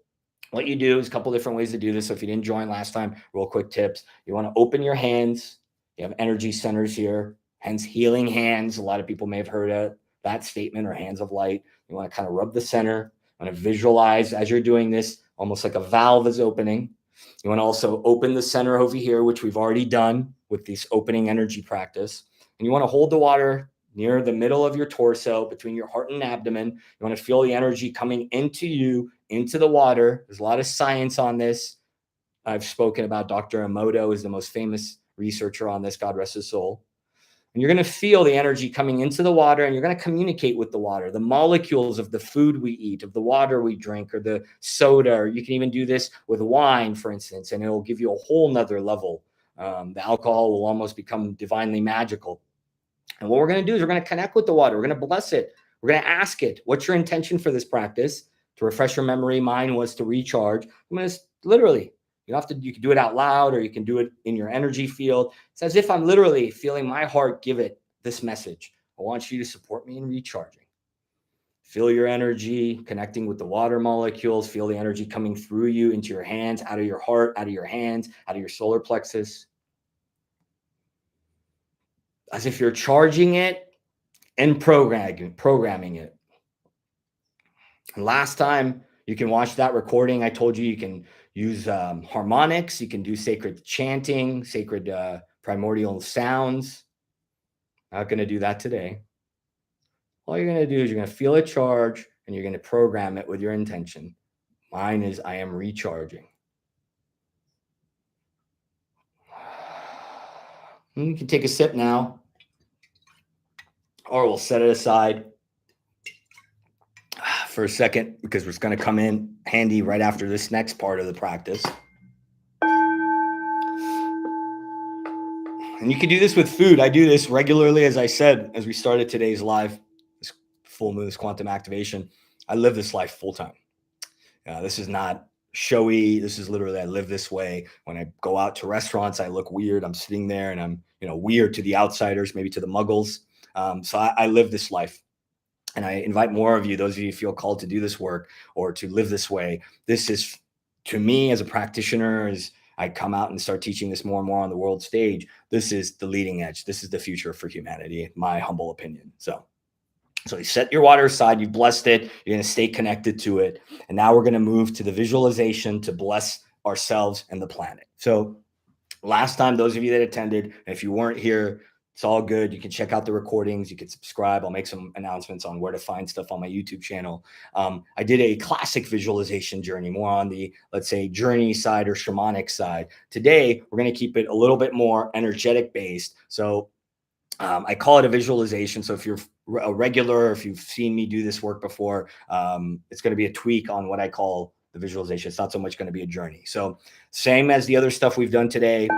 what you do is a couple different ways to do this. So if you didn't join last time, real quick tips. You want to open your hands. You have energy centers here, hence healing hands. A lot of people may have heard of that statement, or hands of light. You want to kind of rub the center. You want to visualize as you're doing this, almost like a valve is opening. You want to also open the center over here, which we've already done with this opening energy practice. And you want to hold the water near the middle of your torso, between your heart and abdomen. You want to feel the energy coming into you, into the water. There's a lot of science on this. I've spoken about Dr. Emoto is the most famous researcher on this, God rest his soul. And you're going to feel the energy coming into the water, and you're going to communicate with the water, the molecules of the food we eat, of the water we drink, or the soda, or you can even do this with wine, for instance, and it'll give you a whole nother level. The alcohol will almost become divinely magical. And what we're going to do is we're going to connect with the water. We're going to bless it. We're going to ask it, what's your intention for this practice? To refresh your memory. Mine was to recharge. I'm going to literally, you can do it out loud, or you can do it in your energy field. It's as if I'm literally feeling my heart give it this message. I want you to support me in recharging. Feel your energy connecting with the water molecules. Feel the energy coming through you into your hands, out of your heart, out of your hands, out of your solar plexus. As if you're charging it and programming it. And last time, you can watch that recording. I told you can use harmonics. You can do sacred chanting, sacred primordial sounds. Not going to do that today. All you're going to do is you're going to feel a charge and you're going to program it with your intention. Mine is I am recharging. And you can take a sip now, or we'll set it aside for a second because it's going to come in handy right after this next part of the practice. And you can do this with food. I do this regularly, as I said, as we started today's live, this full moon, this quantum activation. I live this life full time. This is not showy. This is literally, I live this way. When I go out to restaurants, I look weird. I'm sitting there and I'm, weird to the outsiders, maybe to the muggles. So I live this life. And I invite more of you, those of you who feel called to do this work or to live this way. This is, to me as a practitioner, as I come out and start teaching this more and more on the world stage, this is the leading edge. This is the future for humanity, my humble opinion. So you set your water aside, you've blessed it, you're going to stay connected to it. And now we're going to move to the visualization to bless ourselves and the planet. So last time, those of you that attended, if you weren't here, it's all good. You can check out the recordings. You can subscribe. I'll make some announcements on where to find stuff on my YouTube channel. I did a classic visualization journey, more on the, let's say, journey side or shamanic side. Today, we're going to keep it a little bit more energetic based. So I call it a visualization. So if you're a regular, if you've seen me do this work before, it's going to be a tweak on what I call the visualization. It's not so much going to be a journey. So same as the other stuff we've done today.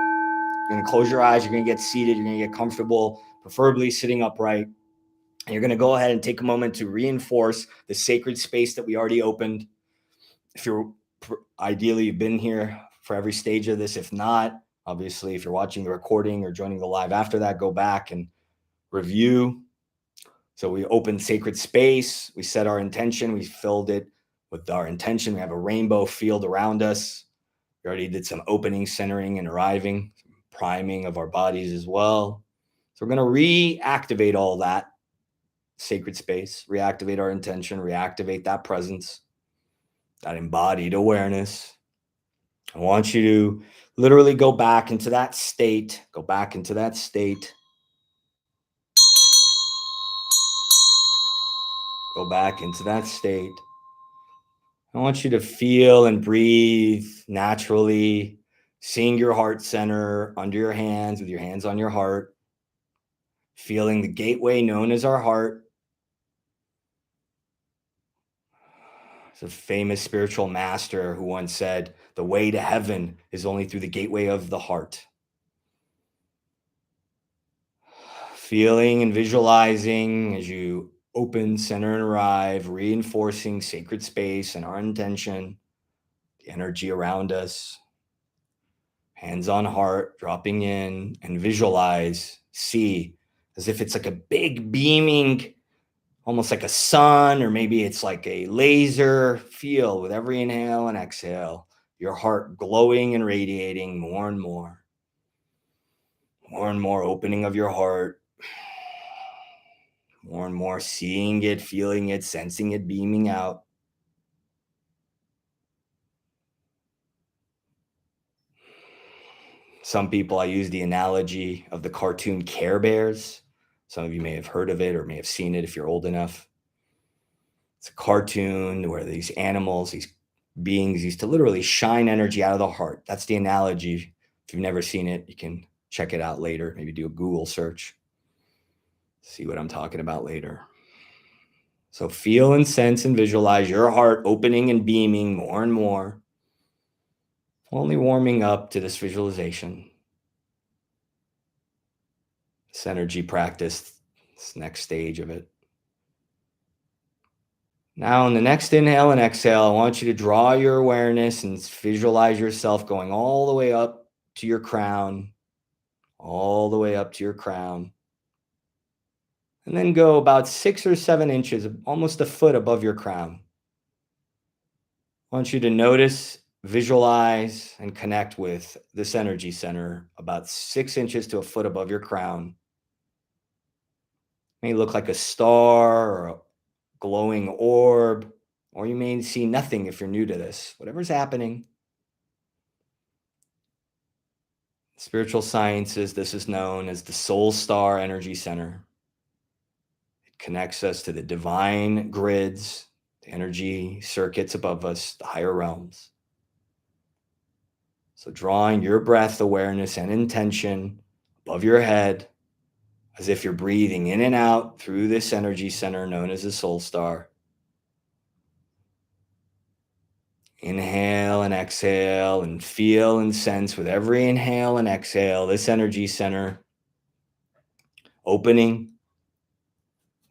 You're going to close your eyes. You're going to get seated. You're going to get comfortable, preferably sitting upright. And you're going to go ahead and take a moment to reinforce the sacred space that we already opened. If you're ideally, you've been here for every stage of this. If not, obviously, if you're watching the recording or joining the live after that, go back and review. So we opened sacred space. We set our intention. We filled it with our intention. We have a rainbow field around us. We already did some opening, centering, and arriving, priming of our bodies as well. So we're going to reactivate all that sacred space, reactivate our intention, reactivate that presence, that embodied awareness. I want you to literally go back into that state, Go back into that state I want you to feel and breathe naturally, seeing your heart center under your hands, with your hands on your heart, feeling the gateway known as our heart. It's a famous spiritual master who once said, the way to heaven is only through the gateway of the heart. Feeling and visualizing as you open, center, and arrive, reinforcing sacred space and our intention, the energy around us. Hands on heart, dropping in, and visualize, see, as if it's like a big beaming, almost like a sun, or maybe it's like a laser. Feel with every inhale and exhale, your heart glowing and radiating more and more. More and more opening of your heart. More and more seeing it, feeling it, sensing it beaming out. Some people, I use the analogy of the cartoon Care Bears. Some of you may have heard of it or may have seen it if you're old enough. It's a cartoon where these animals, these beings used to literally shine energy out of the heart. That's the analogy. If you've never seen it, you can check it out later. Maybe do a Google search. See what I'm talking about later. So feel and sense and visualize your heart opening and beaming more and more. Only warming up to this visualization. This energy practice, this next stage of it. Now, in the next inhale and exhale, I want you to draw your awareness and visualize yourself going all the way up to your crown, all the way up to your crown. And then go about 6 or 7 inches, almost a foot above your crown. I want you to notice, visualize, and connect with this energy center about 6 inches to a foot above your crown. may look like a star or a glowing orb, or you may see nothing if you're new to this. Whatever's happening, spiritual sciences, this is known as the soul star energy center. It connects us to the divine grids, the energy circuits above us, the higher realms. So drawing your breath awareness and intention above your head, as if you're breathing in and out through this energy center known as the soul star. Inhale and exhale, and feel and sense with every inhale and exhale this energy center opening.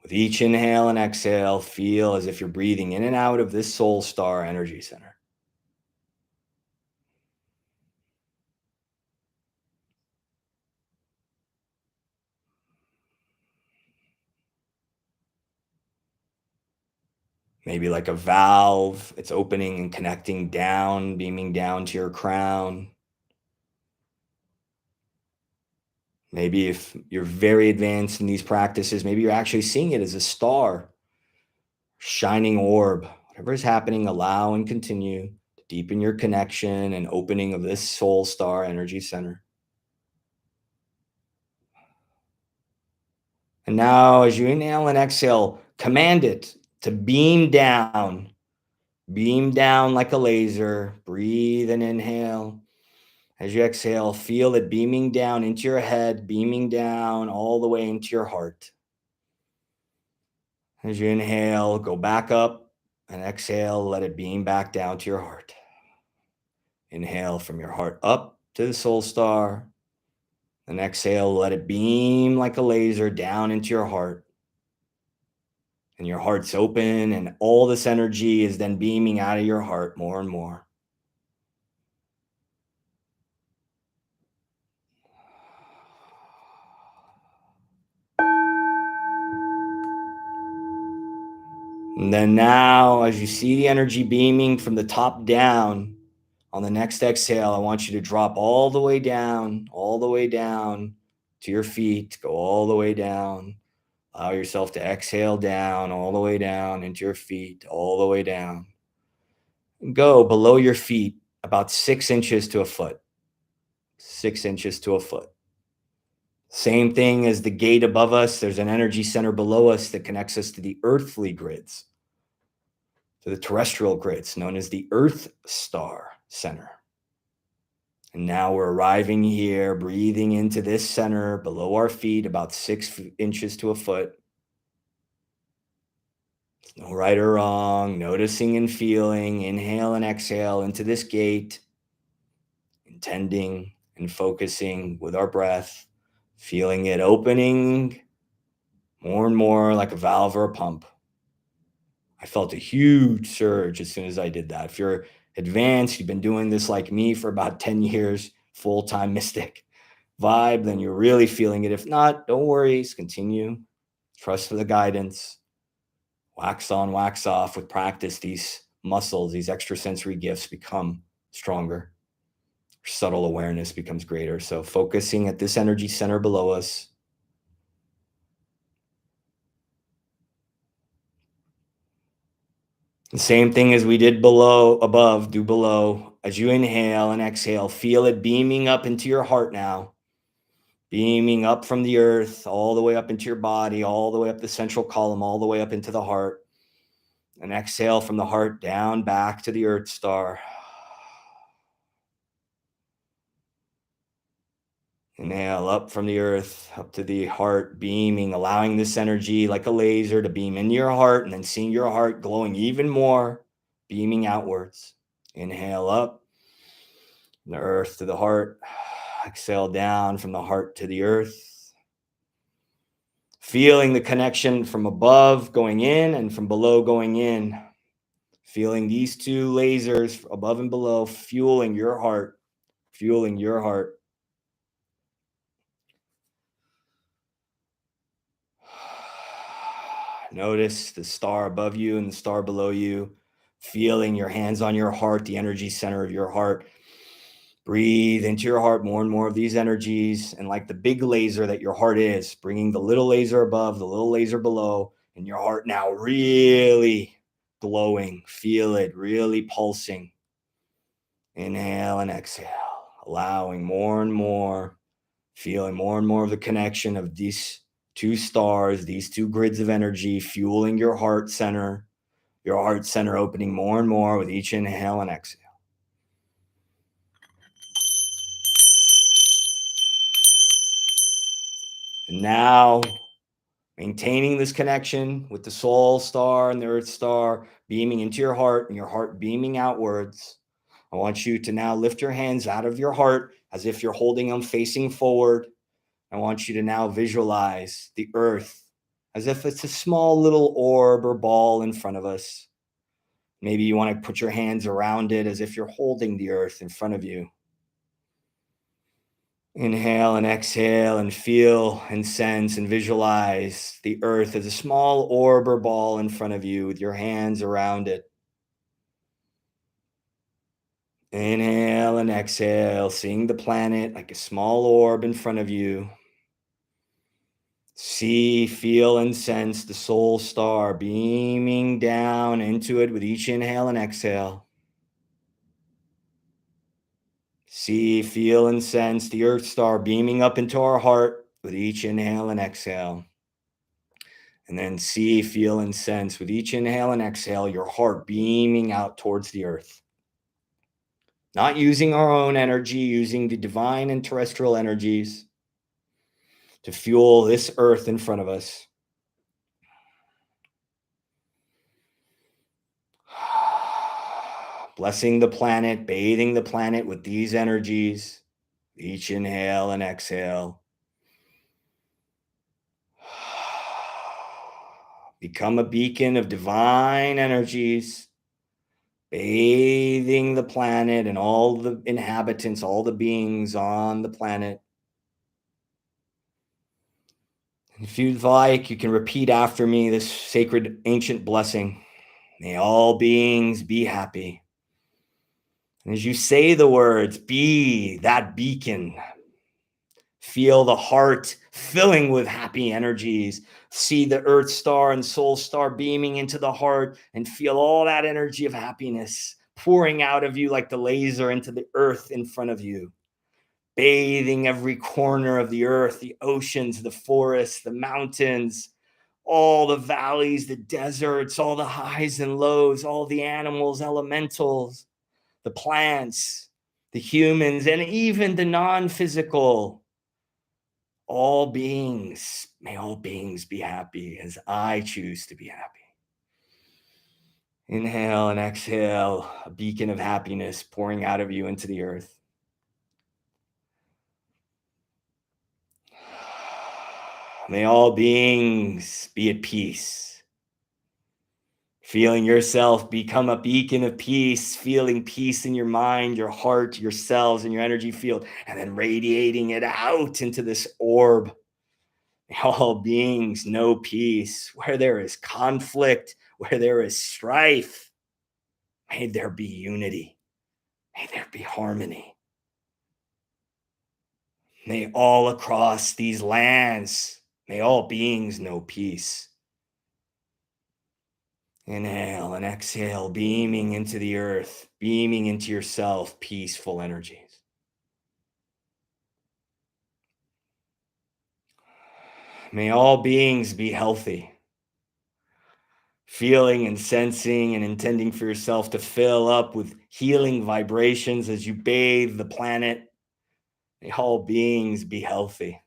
With each inhale and exhale, feel as if you're breathing in and out of this soul star energy center. Maybe like a valve, it's opening and connecting down, beaming down to your crown. Maybe if you're very advanced in these practices, maybe you're actually seeing it as a star, shining orb. Whatever is happening, allow and continue to deepen your connection and opening of this soul star energy center. And now, as you inhale and exhale, command it to beam down like a laser. Breathe and inhale. As you exhale, feel it beaming down into your head, beaming down all the way into your heart. As you inhale, go back up, and exhale, let it beam back down to your heart. Inhale from your heart up to the soul star. And exhale, let it beam like a laser down into your heart. And your heart's open, and all this energy is then beaming out of your heart more and more. And then now, as you see the energy beaming from the top down, on the next exhale, I want you to drop all the way down to your feet. Go all the way down. Allow yourself to exhale down, all the way down into your feet, all the way down. And go below your feet about 6 inches to a foot. 6 inches to a foot. Same thing as the gate above us. There's an energy center below us that connects us to the earthly grids, to the terrestrial grids, known as the Earth Star Center. And now we're arriving here, breathing into this center below our feet, about 6 inches to a foot. There's no right or wrong, noticing and feeling, inhale and exhale into this gate, intending and focusing with our breath, feeling it opening more and more like a valve or a pump. I felt a huge surge as soon as I did that. If you're advanced, you've been doing this like me for about 10 years, full-time mystic vibe, then you're really feeling it. If not, don't worry, just continue. Trust for the guidance. Wax on, wax off. With practice, these muscles, these extrasensory gifts become stronger. Subtle awareness becomes greater. So focusing at this energy center below us. The same thing as we did above, do below. As you inhale and exhale, feel it beaming up into your heart now. Beaming up from the earth, all the way up into your body, all the way up the central column, all the way up into the heart. And exhale from the heart down back to the earth star. Inhale up from the earth, up to the heart, beaming, allowing this energy like a laser to beam into your heart, and then seeing your heart glowing even more, beaming outwards. Inhale up, from the earth to the heart. Exhale down from the heart to the earth. Feeling the connection from above going in and from below going in. Feeling these two lasers above and below, fueling your heart, fueling your heart. Notice the star above you and the star below you, feeling your hands on your heart, the energy center of your heart, Breathe into your heart more and more of these energies. And like the big laser that your heart is, bringing the little laser above, the little laser below, and your heart now really glowing. Feel it really pulsing. Inhale and exhale, allowing more and more, feeling more and more of the connection of these two stars, these two grids of energy, fueling your heart center opening more and more with each inhale and exhale. And now, maintaining this connection with the soul star and the earth star beaming into your heart and your heart beaming outwards, I want you to now lift your hands out of your heart as if you're holding them facing forward. I want you to now visualize the earth as if it's a small little orb or ball in front of us. Maybe you want to put your hands around it as if you're holding the earth in front of you. Inhale and exhale and feel and sense and visualize the earth as a small orb or ball in front of you with your hands around it. Inhale and exhale, seeing the planet like a small orb in front of you. See, feel, and sense the soul star beaming down into it with each inhale and exhale. See, feel, and sense the earth star beaming up into our heart with each inhale and exhale. And then see, feel, and sense with each inhale and exhale your heart beaming out towards the earth. Not using our own energy, using the divine and terrestrial energies to fuel this earth in front of us. Blessing the planet, bathing the planet with these energies. Each inhale and exhale. Become a beacon of divine energies, bathing the planet and all the inhabitants, all the beings on the planet. If you'd like, you can repeat after me this sacred ancient blessing. May all beings be happy. And as you say the words, be that beacon. Feel the heart filling with happy energies. See the earth star and soul star beaming into the heart and feel all that energy of happiness pouring out of you like the laser into the earth in front of you. Bathing every corner of the earth, the oceans, the forests, the mountains, all the valleys, the deserts, all the highs and lows, all the animals, elementals, the plants, the humans, and even the non-physical. All beings, may all beings be happy as I choose to be happy. Inhale and exhale, a beacon of happiness pouring out of you into the earth. May all beings be at peace. Feeling yourself become a beacon of peace, feeling peace in your mind, your heart, your cells, and your energy field, and then radiating it out into this orb. May all beings know peace. Where there is conflict, where there is strife, may there be unity. May there be harmony. May all across these lands, may all beings know peace. Inhale and exhale, beaming into the earth, beaming into yourself, peaceful energies. May all beings be healthy. Feeling and sensing and intending for yourself to fill up with healing vibrations as you bathe the planet. May all beings be healthy.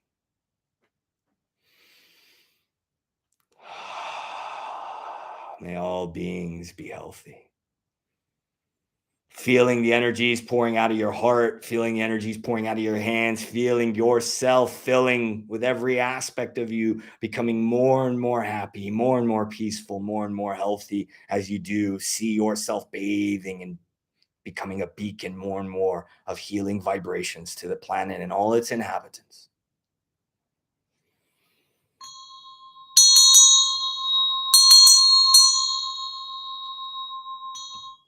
May all beings be healthy. Feeling the energies pouring out of your heart, feeling the energies pouring out of your hands, feeling yourself filling with every aspect of you, becoming more and more happy, more and more peaceful, more and more healthy as you do see yourself bathing and becoming a beacon more and more of healing vibrations to the planet and all its inhabitants.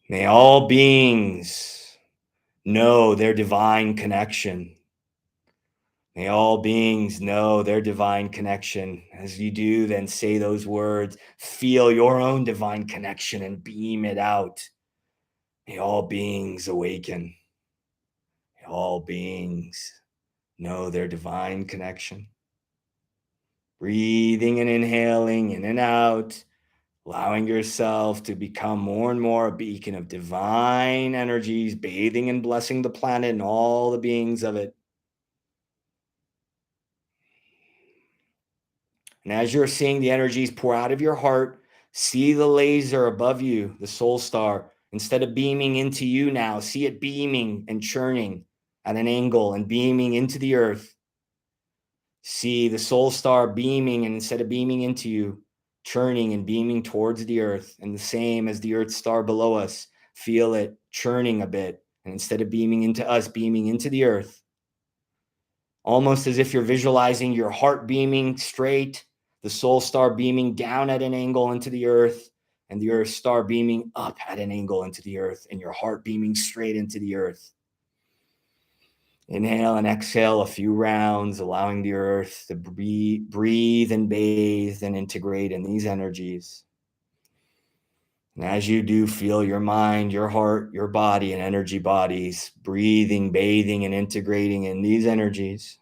May all beings know their divine connection. May all beings know their divine connection. As you do, then say those words, feel your own divine connection and beam it out. May all beings awaken. May all beings know their divine connection. Breathing and inhaling in and out, allowing yourself to become more and more a beacon of divine energies, bathing and blessing the planet and all the beings of it. And as you're seeing the energies pour out of your heart, see the laser above you, the soul star. Instead of beaming into you now, see it beaming and churning at an angle and beaming into the earth. See the soul star beaming, and instead of beaming into you, churning and beaming towards the earth. And the same as the earth star below us, feel it churning a bit. And instead of beaming into us, beaming into the earth. Almost as if you're visualizing your heart beaming straight, the soul star beaming down at an angle into the earth, and the earth star beaming up at an angle into the earth, and your heart beaming straight into the earth. Inhale and exhale a few rounds, allowing the earth to breathe and bathe and integrate in these energies. And as you do, feel your mind, your heart, your body, and energy bodies breathing, bathing, and integrating in these energies.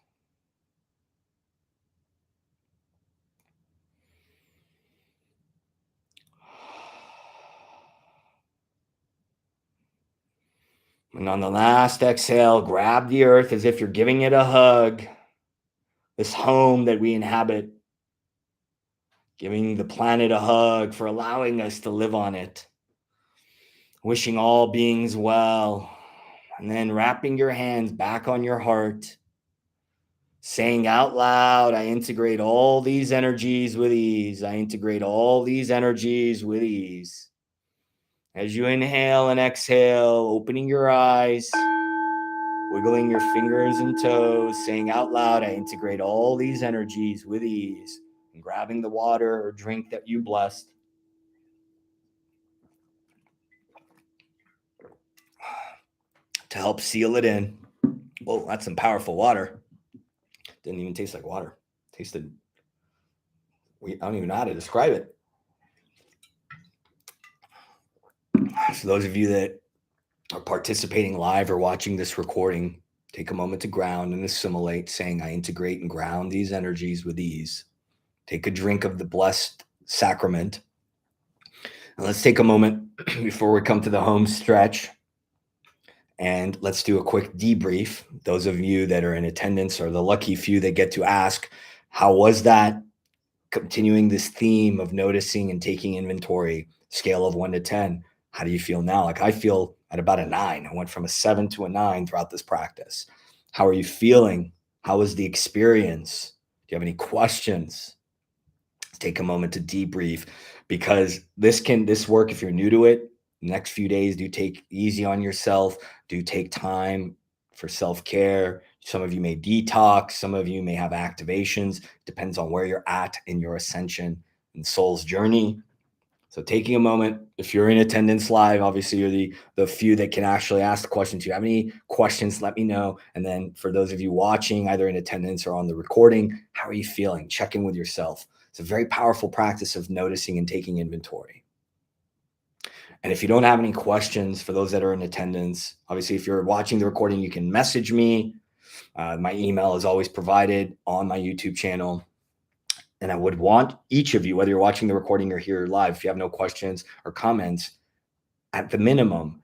And on the last exhale, grab the earth as if you're giving it a hug. This home that we inhabit, giving the planet a hug for allowing us to live on it. Wishing all beings well. And then wrapping your hands back on your heart, saying out loud, I integrate all these energies with ease. I integrate all these energies with ease. As you inhale and exhale, opening your eyes, wiggling your fingers and toes, saying out loud, I integrate all these energies with ease, and grabbing the water or drink that you blessed. To help seal it in. Whoa, that's some powerful water. Didn't even taste like water. Tasted, I don't even know how to describe it. So those of you that are participating live or watching this recording, take a moment to ground and assimilate, saying, I integrate and ground these energies with ease. Take a drink of the blessed sacrament. And let's take a moment before we come to the home stretch. And let's do a quick debrief. Those of you that are in attendance are the lucky few that get to ask, how was that? Continuing this theme of noticing and taking inventory, scale of 1 to 10. How do you feel now? Like I feel at about a 9. I went from a 7 to a 9 throughout this practice. How are you feeling? How was the experience? Do you have any questions? Let's take a moment to debrief, because this work, if you're new to it, next few days, do take easy on yourself. Do take time for self-care. Some of you may detox. Some of you may have activations. Depends on where you're at in your ascension and soul's journey. So taking a moment, if you're in attendance live, obviously you're the few that can actually ask the questions. If you have any questions, let me know. And then for those of you watching, either in attendance or on the recording, how are you feeling? Check in with yourself. It's a very powerful practice of noticing and taking inventory. And if you don't have any questions, for those that are in attendance, obviously, if you're watching the recording, you can message me. My email is always provided on my YouTube channel. And I would want each of you, whether you're watching the recording or here live, if you have no questions or comments, at the minimum,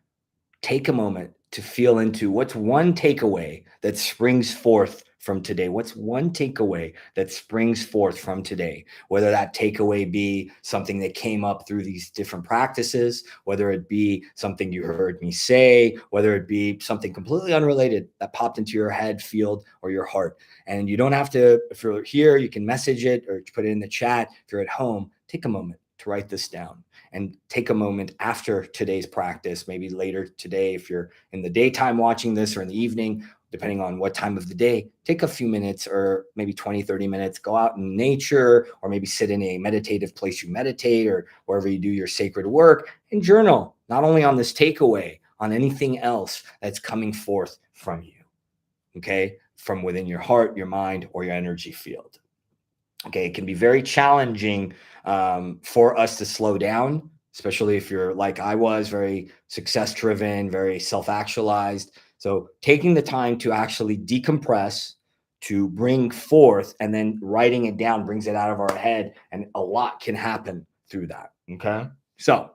take a moment to feel into what's one takeaway that springs forth from today. What's one takeaway that springs forth from today? Whether that takeaway be something that came up through these different practices, whether it be something you heard me say, whether it be something completely unrelated that popped into your head, field, or your heart. And you don't have to, if you're here, you can message it or put it in the chat. If you're at home, take a moment to write this down. And take a moment after today's practice, maybe later today, if you're in the daytime watching this, or in the evening, depending on what time of the day, take a few minutes or maybe 20, 30 minutes, go out in nature, or maybe sit in a meditative place you meditate, or wherever you do your sacred work, and journal, not only on this takeaway, on anything else that's coming forth from you, okay? From within your heart, your mind, or your energy field. Okay, it can be very challenging for us to slow down, especially if you're like I was, very success driven, very self actualized. So, taking the time to actually decompress, to bring forth, and then writing it down brings it out of our head, and a lot can happen through that. Okay. So,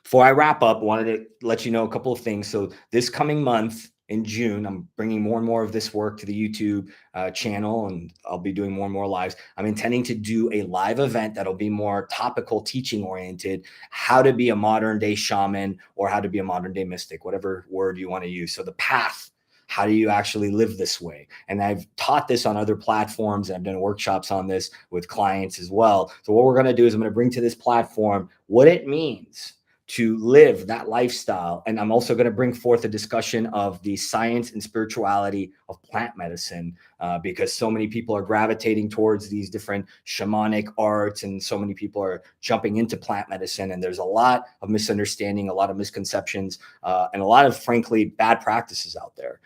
before I wrap up, I wanted to let you know a couple of things. So this coming month in June, I'm bringing more and more of this work to the YouTube channel, and I'll be doing more and more lives. I'm intending to do a live event that'll be more topical, teaching oriented, how to be a modern day shaman or how to be a modern day mystic, whatever word you want to use. So the path. How do you actually live this way? And I've taught this on other platforms. And I've done workshops on this with clients as well. So what we're going to do is I'm going to bring to this platform what it means to live that lifestyle. And I'm also going to bring forth a discussion of the science and spirituality of plant medicine, because so many people are gravitating towards these different shamanic arts, and so many people are jumping into plant medicine. And there's a lot of misunderstanding, a lot of misconceptions, and a lot of, frankly, bad practices out there.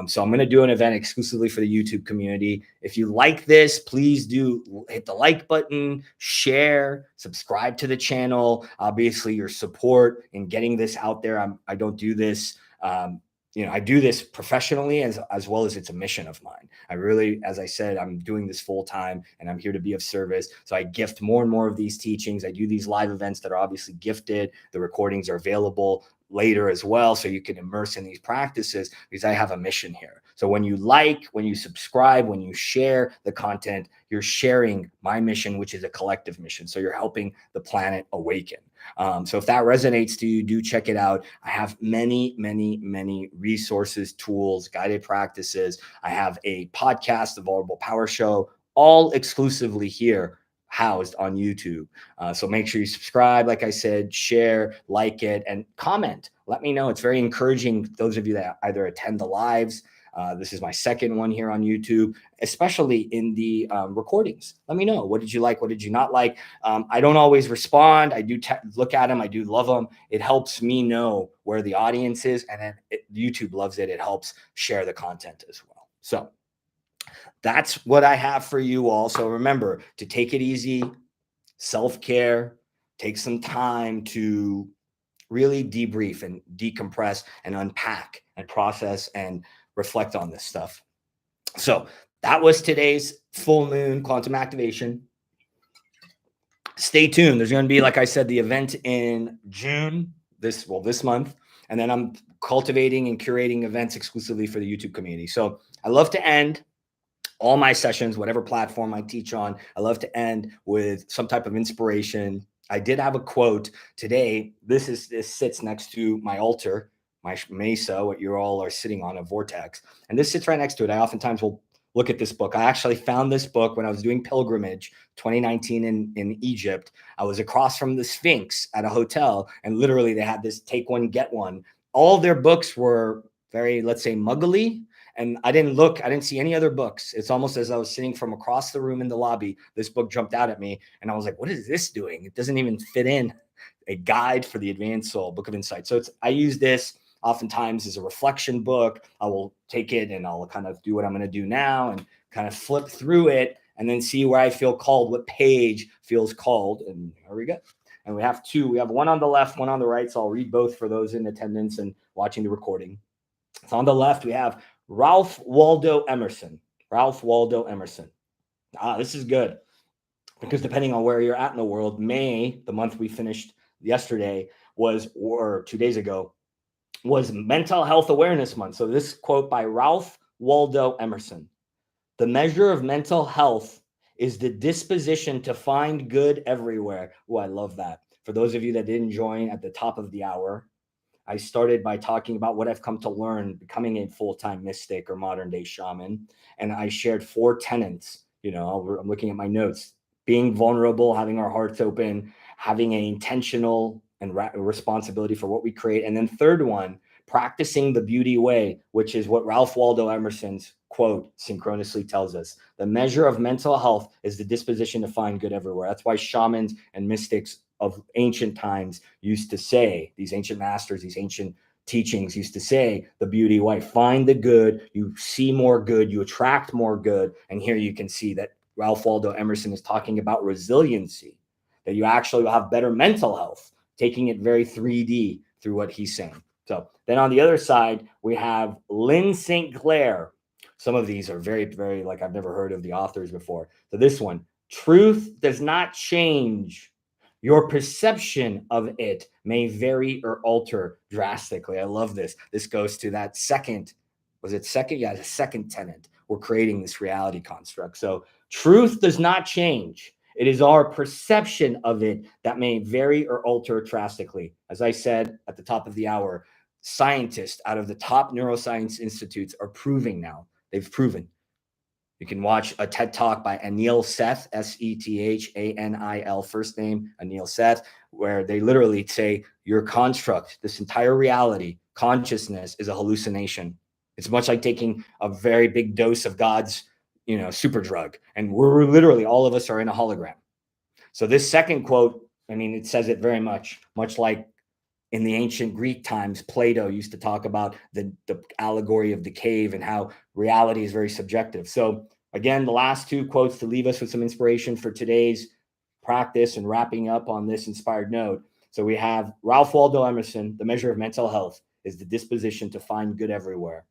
So I'm going to do an event exclusively for the YouTube community. If you like this, please do hit the like button, share, subscribe to the channel. Obviously, your support in getting this out there. I don't do this. I do this professionally as well as it's a mission of mine. I really, as I said, I'm doing this full time and I'm here to be of service. So I gift more and more of these teachings. I do these live events that are obviously gifted. The recordings are available later as well, so you can immerse in these practices, because I have a mission here. So when you like, when you subscribe, when you share the content, you're sharing my mission, which is a collective mission. So you're helping the planet awaken. So if that resonates to you, do check it out. I have many, many, many resources, tools, guided practices. I have a podcast, the Vulnerable Power Show, all exclusively here, housed on YouTube. So make sure you subscribe, like I said, share, like it, and comment. Let me know. It's very encouraging, those of you that either attend the lives. This is my second one here on YouTube, especially in the recordings. Let me know. What did you like? What did you not like? I don't always respond. I do look at them. I do love them. It helps me know where the audience is. And then YouTube loves it. It helps share the content as well. So that's what I have for you all. So remember to take it easy, self-care, take some time to really debrief and decompress and unpack and process and reflect on this stuff. So that was today's full moon quantum activation. Stay tuned. There's going to be, like I said, the event in June, this month. And then I'm cultivating and curating events exclusively for the YouTube community. So I love to end all my sessions, whatever platform I teach on, I love to end with some type of inspiration. I did have a quote today. This sits next to my altar, my mesa, what you all are sitting on, a vortex. And this sits right next to it. I oftentimes will look at this book. I actually found this book when I was doing pilgrimage 2019 in Egypt. I was across from the Sphinx at a hotel, and literally they had this take one, get one. All their books were very, let's say, muggly. And I didn't see any other books. It's almost as I was sitting from across the room in the lobby. This book jumped out at me and I was like, what is this doing? It doesn't even fit in. A guide for the advanced soul, book of insight. So I use this oftentimes as a reflection book. I will take it and I'll kind of do what I'm going to do now and kind of flip through it and then see where I feel called, what page feels called. And here we go. And we have two. We have one on the left, one on the right. So I'll read both for those in attendance and watching the recording. So on the left, we have Ralph Waldo Emerson. Ralph Waldo Emerson. This is good, because depending on where you're at in the world, May, the month we finished yesterday, or 2 days ago, was Mental Health Awareness Month. So this quote by Ralph Waldo Emerson: "The measure of mental health is the disposition to find good everywhere." Oh, I love that. For those of you that didn't join at the top of the hour, I started by talking about what I've come to learn becoming a full-time mystic or modern day shaman. And I shared 4 tenets. I'm looking at my notes: being vulnerable, having our hearts open, having an intentional and responsibility for what we create. And then third one, practicing the beauty way, which is what Ralph Waldo Emerson's quote synchronously tells us. The measure of mental health is the disposition to find good everywhere. That's why shamans and mystics of ancient times used to say, these ancient masters, these ancient teachings used to say, the beauty wife, find the good, you see more good, you attract more good. And here you can see that Ralph Waldo Emerson is talking about resiliency, that you actually will have better mental health, taking it very 3D through what he's saying. So then on the other side, we have Lynn St. Clair. Some of these are very, very, like, I've never heard of the authors before. So this one, truth does not change. Your perception of it may vary or alter drastically. I love this. This goes to that second, was it second? Yeah, the second tenet. We're creating this reality construct. So truth does not change. It is our perception of it that may vary or alter drastically. As I said at the top of the hour, scientists out of the top neuroscience institutes are proving now. They've proven. You can watch a TED Talk by Anil Seth, Sethanil, first name, Anil Seth, where they literally say your construct, this entire reality, consciousness is a hallucination. It's much like taking a very big dose of God's, super drug. And we're literally, all of us are in a hologram. So this second quote, I mean, it says it very much like in the ancient Greek times, Plato used to talk about the allegory of the cave and how reality is very subjective. So again, the last two quotes to leave us with some inspiration for today's practice and wrapping up on this inspired note. So we have Ralph Waldo Emerson, the measure of mental health is the disposition to find good everywhere.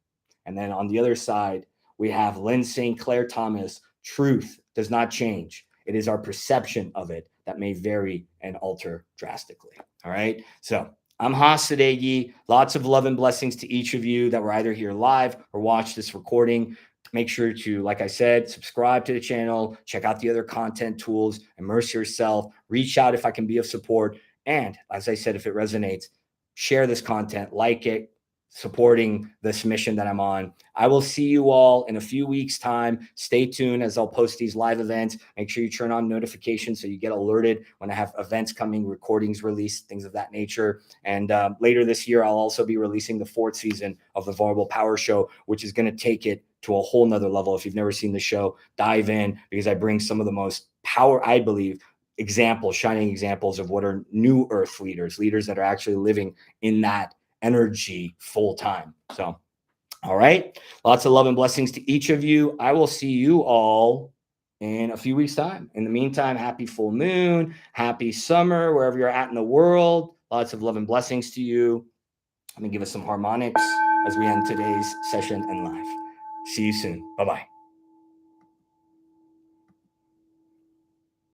And then on the other side, we have Lynn St. Clair Thomas, truth does not change. It is our perception of it that may vary and alter drastically. All right. So I'm Hasadegi. Lots of love and blessings to each of you that were either here live or watch this recording. Make sure to, like I said, subscribe to the channel, check out the other content tools, immerse yourself, reach out if I can be of support. And as I said, if it resonates, share this content, like it, supporting this mission that I'm on. I will see you all in a few weeks' time. Stay tuned as I'll post these live events. Make sure you turn on notifications so you get alerted when I have events coming, recordings released, things of that nature. And later this year, I'll also be releasing the 4th season of the Vulnerable Power Show, which is going to take it to a whole nother level. If you've never seen the show, dive in, because I bring some of the most power, I believe, shining examples of what are new earth leaders that are actually living in that energy full time. So, all right. Lots of love and blessings to each of you. I will see you all in a few weeks' time. In the meantime, happy full moon, happy summer, wherever you're at in the world. Lots of love and blessings to you. I'm going to give us some harmonics as we end today's session and live. See you soon. Bye-bye.